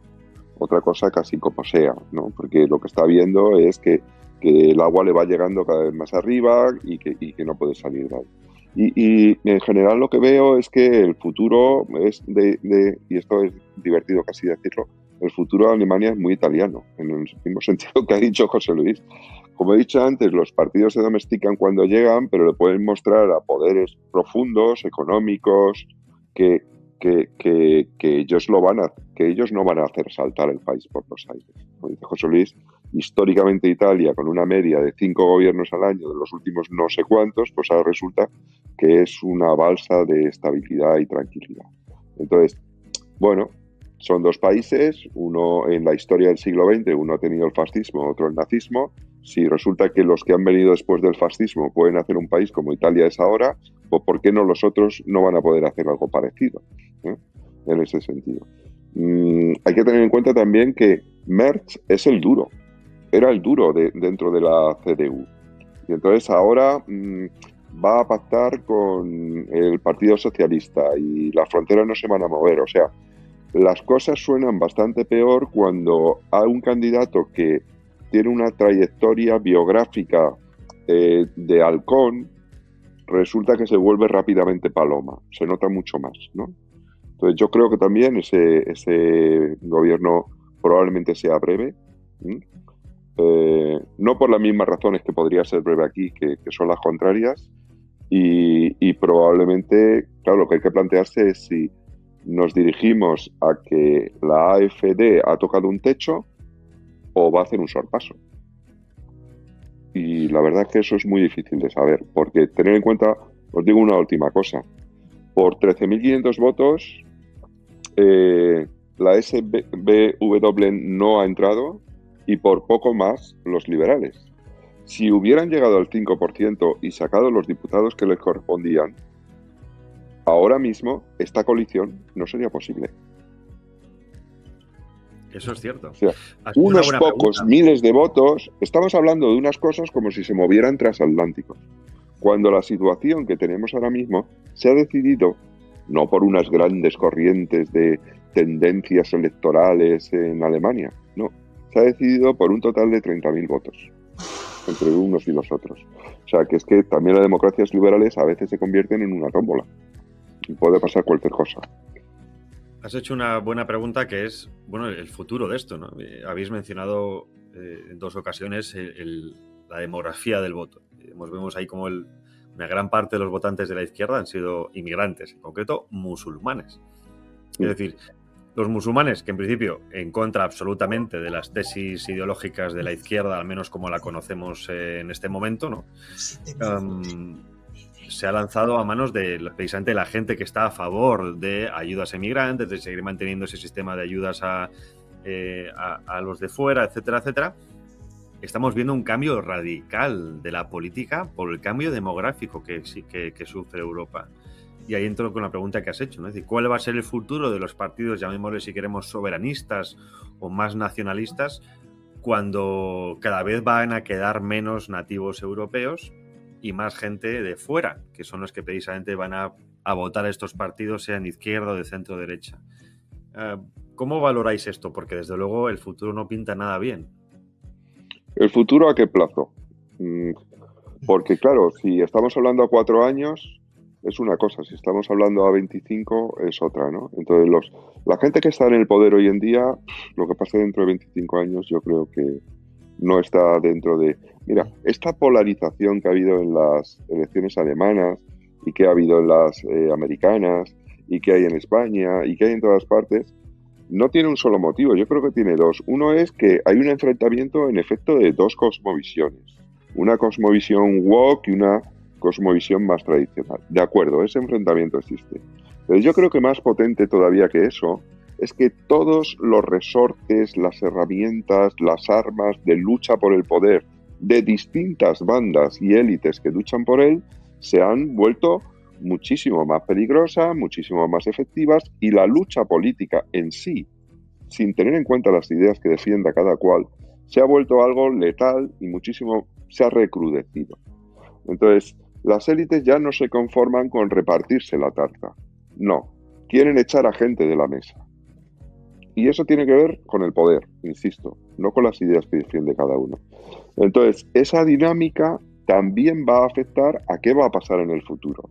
Speaker 8: casi como sea, ¿no? Porque lo que está viendo es que el agua le va llegando cada vez más arriba y que no puede salir de ahí. Y en general lo que veo es que el futuro es y esto es divertido casi decirlo, el futuro de Alemania es muy italiano, en el mismo sentido que ha dicho José Luis. Como he dicho antes, los partidos se domestican cuando llegan, pero le pueden mostrar a poderes profundos, económicos, que ellos no van a hacer saltar el país por los aires. Como dice José Luis, históricamente Italia, con una media de 5 gobiernos al año de los últimos no sé cuántos, pues ahora resulta que es una balsa de estabilidad y tranquilidad. Entonces, bueno, son dos países, uno en la historia del siglo XX, uno ha tenido el fascismo, otro el nazismo. Si resulta que los que han venido después del fascismo pueden hacer un país como Italia es ahora, pues ¿por qué no los otros no van a poder hacer algo parecido? En ese sentido. Hay que tener en cuenta también que Merz es el duro, era el duro dentro de la CDU. Y entonces ahora va a pactar con el Partido Socialista y las fronteras no se van a mover. O sea, las cosas suenan bastante peor cuando hay un candidato que tiene una trayectoria biográfica de halcón, resulta que se vuelve rápidamente paloma. Se nota mucho más, ¿no? Entonces yo creo que también ese gobierno probablemente sea breve. No por las mismas razones que podría ser breve aquí, que son las contrarias. Y probablemente, claro, lo que hay que plantearse es si nos dirigimos a que la AfD ha tocado un techo o va a hacer un sorpaso. Y la verdad es que eso es muy difícil de saber, porque tener en cuenta, os digo una última cosa, por 13.500 votos la SVW no ha entrado y por poco más los liberales. Si hubieran llegado al 5% y sacado los diputados que les correspondían, ahora mismo esta coalición no sería posible.
Speaker 1: Eso es cierto.
Speaker 8: O sea, unos pocos miles de votos, estamos hablando de unas cosas como si se movieran transatlánticos. Cuando la situación que tenemos ahora mismo se ha decidido no por unas grandes corrientes de tendencias electorales en Alemania, no, se ha decidido por un total de 30.000 votos entre unos y los otros. O sea, que es que también las democracias liberales a veces se convierten en una tómbola y puede pasar cualquier cosa.
Speaker 1: Has hecho una buena pregunta que es, bueno, el futuro de esto, ¿no? Habéis mencionado en dos ocasiones la demografía del voto. Vemos ahí como una gran parte de los votantes de la izquierda han sido inmigrantes, en concreto musulmanes. Es decir, los musulmanes, que en principio en contra absolutamente de las tesis ideológicas de la izquierda, al menos como la conocemos en este momento, ¿no? Se ha lanzado a manos de precisamente la gente que está a favor de ayudas a inmigrantes, de seguir manteniendo ese sistema de ayudas a los de fuera, etcétera, etcétera. Estamos viendo un cambio radical de la política por el cambio demográfico que sufre Europa. Y ahí entro con la pregunta que has hecho, ¿no? Es decir, ¿cuál va a ser el futuro de los partidos, llamémosle si queremos soberanistas o más nacionalistas, cuando cada vez van a quedar menos nativos europeos y más gente de fuera, que son los que precisamente van a votar a estos partidos, sean de izquierda o de centro derecha? ¿Cómo valoráis esto? Porque desde luego el futuro no pinta nada bien.
Speaker 8: ¿El futuro a qué plazo? Porque claro, si estamos hablando a 4 años es una cosa, si estamos hablando a 25 es otra, ¿no? Entonces la gente que está en el poder hoy en día, lo que pase dentro de 25 años yo creo que no está dentro de... Mira, esta polarización que ha habido en las elecciones alemanas y que ha habido en las americanas y que hay en España y que hay en todas partes, no tiene un solo motivo, yo creo que tiene dos. Uno es que hay un enfrentamiento en efecto de dos cosmovisiones. Una cosmovisión woke y una cosmovisión más tradicional. De acuerdo, ese enfrentamiento existe. Pero yo creo que más potente todavía que eso es que todos los resortes, las herramientas, las armas de lucha por el poder de distintas bandas y élites que luchan por él se han vuelto muchísimo más peligrosas, muchísimo más efectivas, y la lucha política en sí, sin tener en cuenta las ideas que defienda cada cual, se ha vuelto algo letal y muchísimo se ha recrudecido. Entonces, las élites ya no se conforman con repartirse la tarta. No, quieren echar a gente de la mesa. Y eso tiene que ver con el poder, insisto, no con las ideas que defiende cada uno. Entonces, esa dinámica también va a afectar a qué va a pasar en el futuro.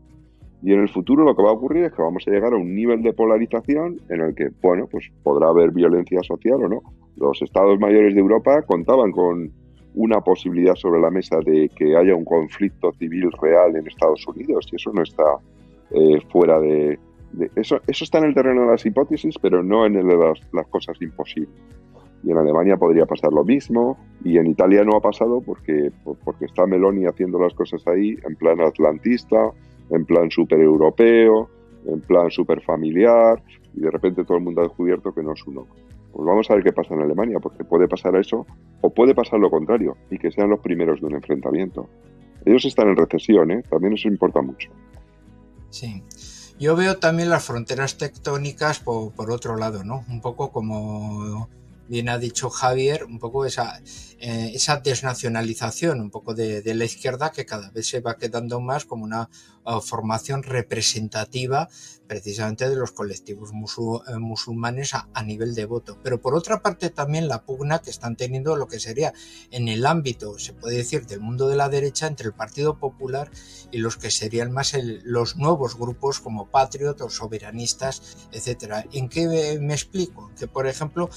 Speaker 8: Y en el futuro lo que va a ocurrir es que vamos a llegar a un nivel de polarización en el que, bueno, pues podrá haber violencia social o no. Los estados mayores de Europa contaban con una posibilidad sobre la mesa de que haya un conflicto civil real en Estados Unidos, y eso no está fuera de eso está en el terreno de las hipótesis, pero no en el de las cosas imposibles. Y en Alemania podría pasar lo mismo, y en Italia no ha pasado porque está Meloni haciendo las cosas ahí en plan atlantista, en plan súper europeo, en plan súper familiar, y de repente todo el mundo ha descubierto que no es uno. Pues vamos a ver qué pasa en Alemania, porque puede pasar eso o puede pasar lo contrario, y que sean los primeros de un enfrentamiento. Ellos están en recesión, también eso importa mucho.
Speaker 9: Sí. Yo veo también las fronteras tectónicas por otro lado, ¿no? Un poco como bien ha dicho Javier, un poco esa desnacionalización un poco de la izquierda, que cada vez se va quedando más como una formación representativa precisamente de los colectivos musulmanes a nivel de voto. Pero por otra parte también la pugna que están teniendo lo que sería en el ámbito, se puede decir, del mundo de la derecha entre el Partido Popular y los que serían más los nuevos grupos como Patriot o soberanistas, etcétera. ¿En qué me explico? Que por ejemplo,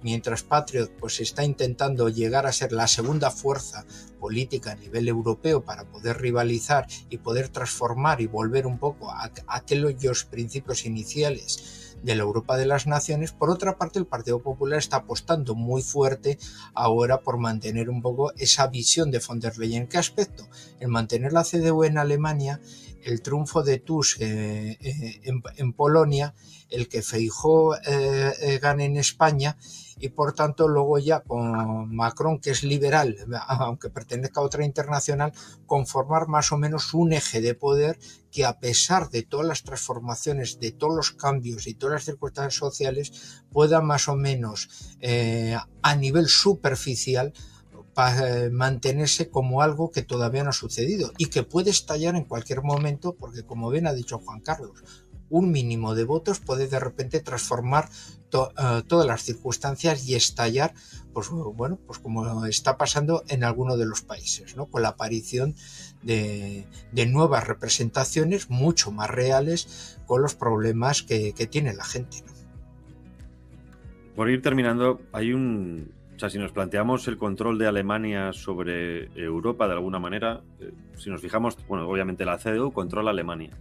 Speaker 9: mientras Patriot pues está intentando llegar a ser la segunda fuerza política a nivel europeo para poder rivalizar y poder transformar y volver un poco a aquellos principios iniciales de la Europa de las naciones, por otra parte el Partido Popular está apostando muy fuerte ahora por mantener un poco esa visión de von der Leyen. ¿En qué aspecto? En mantener la CDU en Alemania, el triunfo de Tusk en Polonia, el que Feijóo gane en España, y por tanto luego ya con Macron, que es liberal, aunque pertenezca a otra internacional, conformar más o menos un eje de poder que, a pesar de todas las transformaciones, de todos los cambios y todas las circunstancias sociales, pueda más o menos a nivel superficial mantenerse como algo que todavía no ha sucedido y que puede estallar en cualquier momento, porque como bien ha dicho Juan Carlos, un mínimo de votos puede de repente transformar todas las circunstancias y estallar, pues bueno, pues como está pasando en algunos de los países, ¿no? Con la aparición de nuevas representaciones mucho más reales con los problemas que tiene la gente, ¿no?
Speaker 1: Por ir terminando, o sea, si nos planteamos el control de Alemania sobre Europa de alguna manera, si nos fijamos, bueno, obviamente la CDU controla Alemania.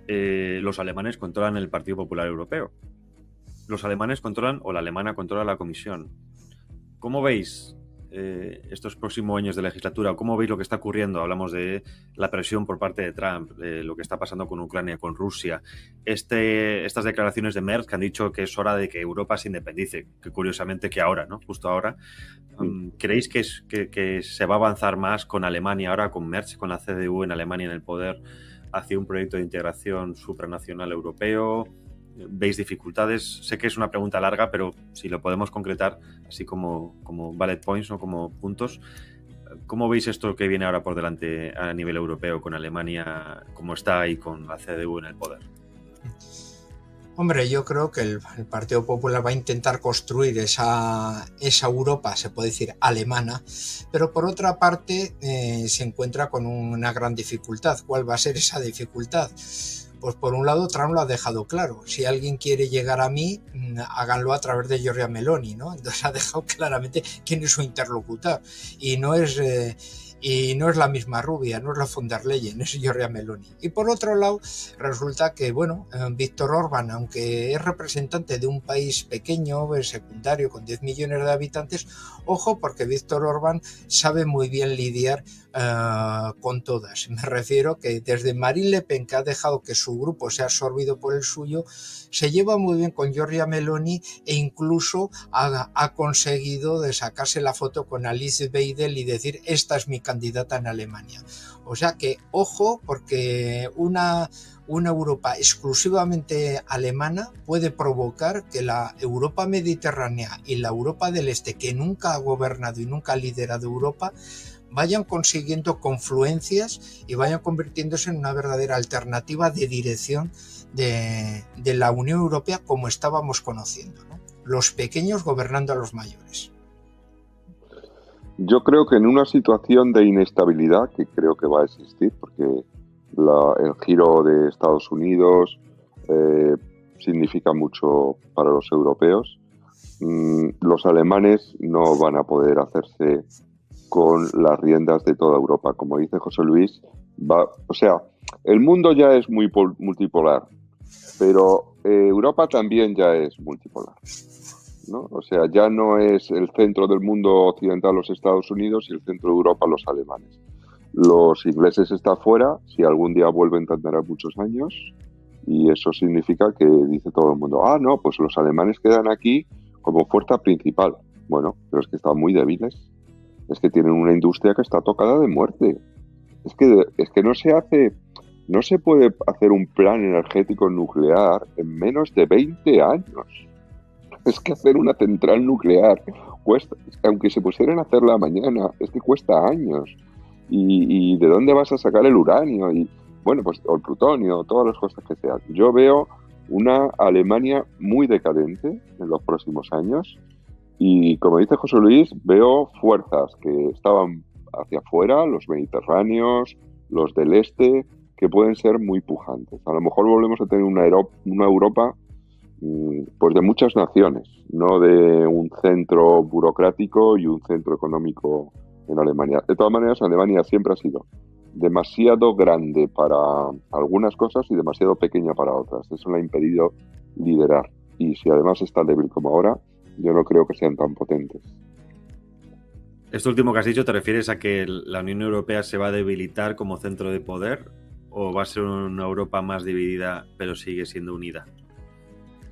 Speaker 1: Los alemanes controlan el Partido Popular Europeo. Los alemanes controlan, o la alemana controla la Comisión. ¿Cómo veis estos próximos años de legislatura? ¿Cómo veis lo que está ocurriendo? Hablamos de la presión por parte de Trump, de lo que está pasando con Ucrania, con Rusia. Estas declaraciones de Merz que han dicho que es hora de que Europa se independice, que curiosamente que ahora, ¿no? Justo ahora. ¿Creéis que se va a avanzar más con Alemania ahora, con Merz, con la CDU en Alemania en el poder, hacia un proyecto de integración supranacional europeo? ¿Veis dificultades? Sé que es una pregunta larga, pero si lo podemos concretar así como bullet points o como puntos. ¿Cómo veis esto que viene ahora por delante a nivel europeo con Alemania como está y con la CDU en el poder?
Speaker 9: Hombre, yo creo que el Partido Popular va a intentar construir esa Europa, se puede decir, alemana, pero por otra parte se encuentra con una gran dificultad. ¿Cuál va a ser esa dificultad? Pues por un lado Trump lo ha dejado claro. Si alguien quiere llegar a mí, háganlo a través de Giorgia Meloni, ¿no? Entonces ha dejado claramente quién es su interlocutor. Y no es la misma rubia, no es la von der Leyen, es Giorgia Meloni. Y por otro lado, resulta que, bueno, Víctor Orbán, aunque es representante de un país pequeño, secundario, con 10 millones de habitantes, ojo, porque Víctor Orbán sabe muy bien lidiar con todas. Me refiero que desde Marine Le Pen, que ha dejado que su grupo sea absorbido por el suyo, se lleva muy bien con Giorgia Meloni e incluso ha conseguido de sacarse la foto con Alice Weidel y decir: esta es mi candidata en Alemania. O sea que ojo, porque una Europa exclusivamente alemana puede provocar que la Europa mediterránea y la Europa del Este, que nunca ha gobernado y nunca ha liderado Europa, vayan consiguiendo confluencias y vayan convirtiéndose en una verdadera alternativa de dirección de la Unión Europea como estábamos conociendo, ¿no? Los pequeños gobernando a los mayores.
Speaker 8: Yo creo que en una situación de inestabilidad, que creo que va a existir, porque el giro de Estados Unidos significa mucho para los europeos, los alemanes no van a poder hacerse con las riendas de toda Europa. Como dice José Luis, o sea, el mundo ya es muy multipolar, pero Europa también ya es multipolar, ¿no? O sea, ya no es el centro del mundo occidental los Estados Unidos y el centro de Europa los alemanes. Los ingleses están fuera, si algún día vuelven tendrán muchos años, y eso significa que dice todo el mundo: no, pues los alemanes quedan aquí como fuerza principal. Bueno, pero es que están muy débiles. Es que tienen una industria que está tocada de muerte. Es que no se hace No se puede hacer un plan energético nuclear en menos de 20 años. Es que hacer una central nuclear cuesta, aunque se pusieran a hacerla mañana, es que cuesta años. ¿Y de dónde vas a sacar el uranio? Y bueno, pues o el plutonio, todas las cosas que sean. Yo veo una Alemania muy decadente en los próximos años y, como dice José Luis, veo fuerzas que estaban hacia afuera, los mediterráneos, los del este, que pueden ser muy pujantes. A lo mejor volvemos a tener una Europa pues de muchas naciones, no de un centro burocrático y un centro económico en Alemania. De todas maneras, Alemania siempre ha sido demasiado grande para algunas cosas y demasiado pequeña para otras. Eso le ha impedido liderar. Y si además está débil como ahora, yo no creo que sean tan potentes.
Speaker 1: Esto último que has dicho, ¿te refieres a que la Unión Europea se va a debilitar como centro de poder o va a ser una Europa más dividida pero sigue siendo unida?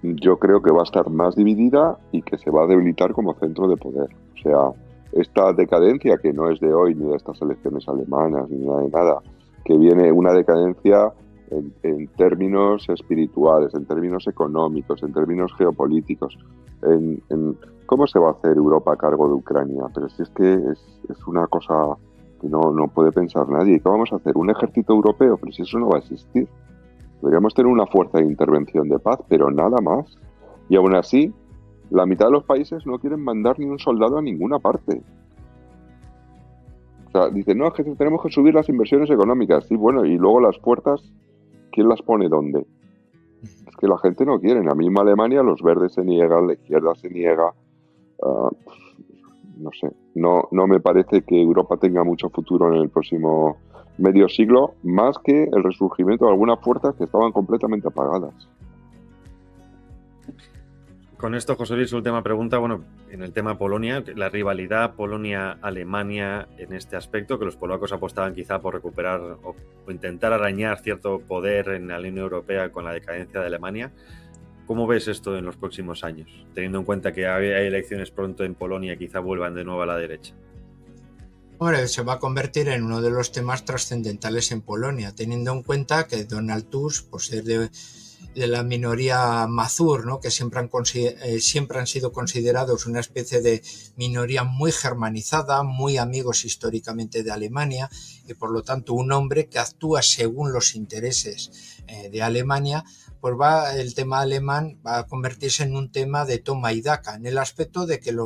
Speaker 8: Yo creo que va a estar más dividida y que se va a debilitar como centro de poder. O sea, esta decadencia, que no es de hoy ni de estas elecciones alemanas ni de nada, que viene una decadencia en términos espirituales, en términos económicos, en términos geopolíticos, en cómo se va a hacer Europa a cargo de Ucrania. Pero si es que es una cosa que no puede pensar nadie. ¿Qué vamos a hacer? ¿Un ejército europeo? Pero si eso no va a existir. Deberíamos tener una fuerza de intervención de paz, pero nada más. Y aún así, la mitad de los países no quieren mandar ni un soldado a ninguna parte. O sea, dicen, no, es que tenemos que subir las inversiones económicas. Sí, bueno, y luego las puertas, ¿quién las pone dónde? Es que la gente no quiere. En la misma Alemania los verdes se niegan, la izquierda se niega. No sé, no me parece que Europa tenga mucho futuro en el próximo medio siglo, más que el resurgimiento de algunas fuerzas que estaban completamente apagadas.
Speaker 1: Con esto, José Luis, última pregunta. Bueno, en el tema Polonia, la rivalidad Polonia-Alemania en este aspecto, que los polacos apostaban quizá por recuperar o intentar arañar cierto poder en la Unión Europea con la decadencia de Alemania. ¿Cómo ves esto en los próximos años? Teniendo en cuenta que hay elecciones pronto en Polonia, quizá vuelvan de nuevo a la derecha.
Speaker 9: Hombre, se va a convertir en uno de los temas trascendentales en Polonia, teniendo en cuenta que Donald Tusk, por ser de la minoría Mazur, ¿no?, que siempre han sido considerados una especie de minoría muy germanizada, muy amigos históricamente de Alemania, y por lo tanto un hombre que actúa según los intereses de Alemania, pues el tema alemán va a convertirse en un tema de toma y daca, en el aspecto de que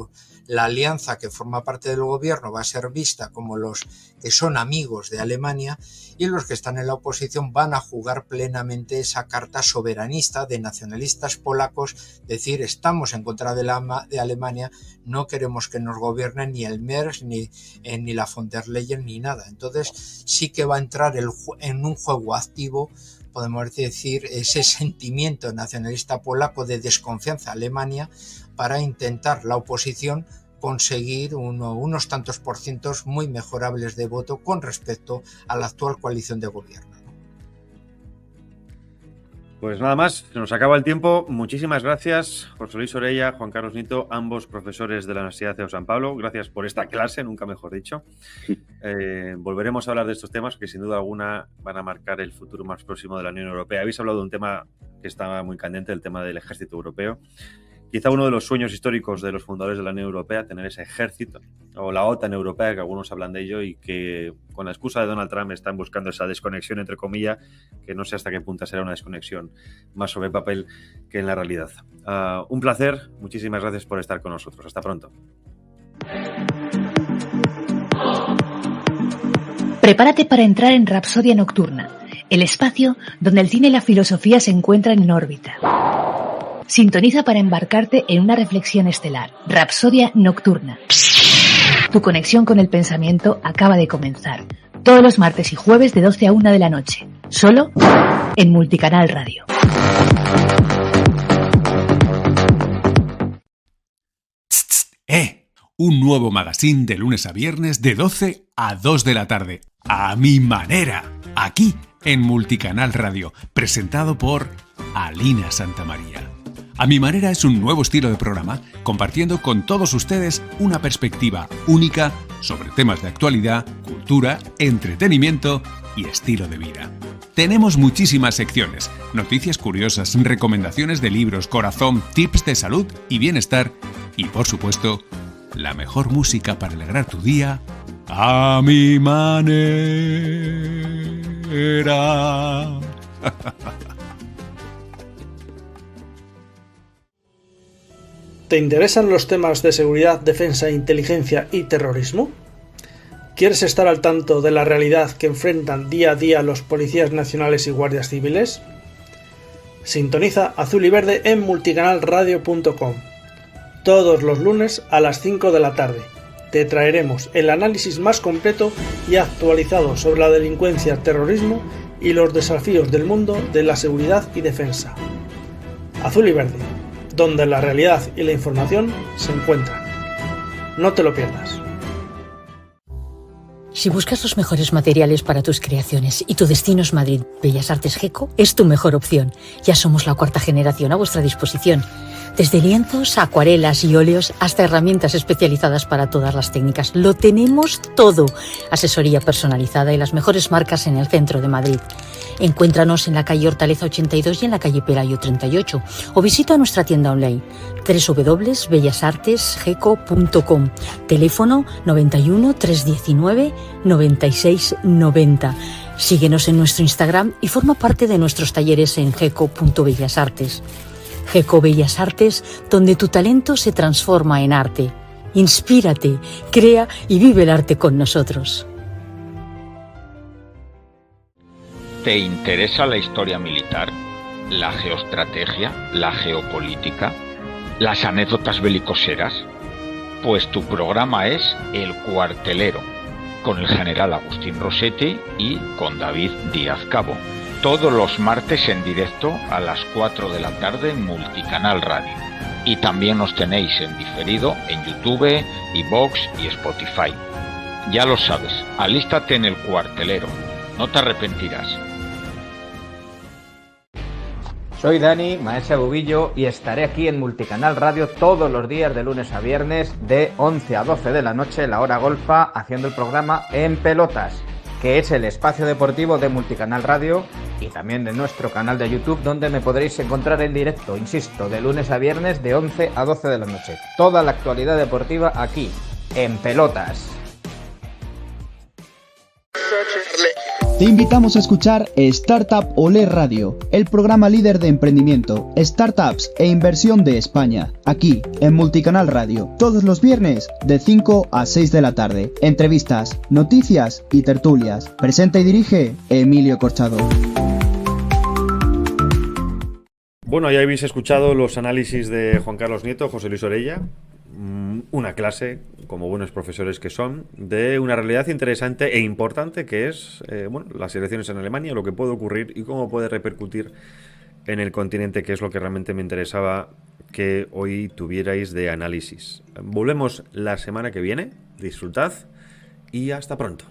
Speaker 9: la alianza que forma parte del gobierno va a ser vista como los que son amigos de Alemania, y los que están en la oposición van a jugar plenamente esa carta soberanista de nacionalistas polacos, decir, estamos en contra de Alemania, no queremos que nos gobiernen ni el Merz, ni la von der Leyen, ni nada. Entonces sí que va a entrar en un juego activo, podemos decir, ese sentimiento nacionalista polaco de desconfianza a Alemania, para intentar la oposición conseguir unos tantos porcientos muy mejorables de voto con respecto a la actual coalición de gobierno.
Speaker 1: Pues nada más, se nos acaba el tiempo. Muchísimas gracias, José Luis Orella, Juan Carlos Nito, ambos profesores de la Universidad de San Pablo. Gracias por esta clase, nunca mejor dicho. Volveremos a hablar de estos temas que sin duda alguna van a marcar el futuro más próximo de la Unión Europea. Habéis hablado de un tema que estaba muy candente, el tema del ejército europeo. Quizá uno de los sueños históricos de los fundadores de la Unión Europea, tener ese ejército, o la OTAN europea, que algunos hablan de ello, y que con la excusa de Donald Trump están buscando esa desconexión, entre comillas, que no sé hasta qué punto será una desconexión más sobre papel que en la realidad. Un placer, muchísimas gracias por estar con nosotros. Hasta pronto.
Speaker 7: Prepárate para entrar en Rapsodia Nocturna, el espacio donde el cine y la filosofía se encuentran en órbita. Sintoniza para embarcarte en una reflexión estelar. Rapsodia Nocturna. Tu conexión con el pensamiento acaba de comenzar. Todos los martes y jueves de 12 a 1 de la noche. Solo en Multicanal Radio.
Speaker 10: Un nuevo magazine de lunes a viernes de 12 a 2 de la tarde. A mi manera. Aquí en Multicanal Radio. Presentado por Alina Santamaría. A mi manera es un nuevo estilo de programa, compartiendo con todos ustedes una perspectiva única sobre temas de actualidad, cultura, entretenimiento y estilo de vida. Tenemos muchísimas secciones, noticias curiosas, recomendaciones de libros, corazón, tips de salud y bienestar y, por supuesto, la mejor música para alegrar tu día a mi manera.
Speaker 11: ¿Te interesan los temas de seguridad, defensa, inteligencia y terrorismo? ¿Quieres estar al tanto de la realidad que enfrentan día a día los policías nacionales y guardias civiles? Sintoniza Azul y Verde en multicanalradio.com. Todos los lunes a las 5 de la tarde te traeremos el análisis más completo y actualizado sobre la delincuencia, terrorismo y los desafíos del mundo de la seguridad y defensa. Azul y Verde, donde la realidad y la información se encuentran. No te lo pierdas.
Speaker 12: Si buscas los mejores materiales para tus creaciones y tu destino es Madrid, Bellas Artes GECO es tu mejor opción. Ya somos la 4ª generación a vuestra disposición. Desde lienzos, acuarelas y óleos hasta herramientas especializadas para todas las técnicas. Lo tenemos todo. Asesoría personalizada y las mejores marcas en el centro de Madrid. Encuéntranos en la calle Hortaleza 82 y en la calle Pelayo 38 o visita nuestra tienda online www.bellasartesgeco.com. Teléfono 91 319 96 90. Síguenos en nuestro Instagram y forma parte de nuestros talleres en geco.bellasartes. Geco Bellas Artes, donde tu talento se transforma en arte. Inspírate, crea y vive el arte con nosotros.
Speaker 13: ¿Te interesa la historia militar, la geoestrategia, la geopolítica, las anécdotas belicoseras? Pues tu programa es El Cuartelero, con el general Agustín Rossetti y con David Díaz Cabo. Todos los martes en directo a las 4 de la tarde en Multicanal Radio. Y también nos tenéis en diferido en YouTube, iVoox y Spotify. Ya lo sabes, alístate en El Cuartelero, no te arrepentirás.
Speaker 14: Soy Dani, maestre Bubillo, y estaré aquí en Multicanal Radio todos los días de lunes a viernes de 11 a 12 de la noche, la hora golfa, haciendo el programa En Pelotas, que es el espacio deportivo de Multicanal Radio y también de nuestro canal de YouTube, donde me podréis encontrar en directo, insisto, de lunes a viernes de 11 a 12 de la noche. Toda la actualidad deportiva aquí, En Pelotas.
Speaker 15: Te invitamos a escuchar Startup Olé Radio, el programa líder de emprendimiento, startups e inversión de España, aquí en Multicanal Radio, todos los viernes de 5 a 6 de la tarde. Entrevistas, noticias y tertulias. Presenta y dirige Emilio Corchado.
Speaker 1: Bueno, ya habéis escuchado los análisis de Juan Carlos Nieto, José Luis Orella. Una clase, como buenos profesores que son, de una realidad interesante e importante que es las elecciones en Alemania, lo que puede ocurrir y cómo puede repercutir en el continente, que es lo que realmente me interesaba que hoy tuvierais de análisis. Volvemos la semana que viene, disfrutad y hasta pronto.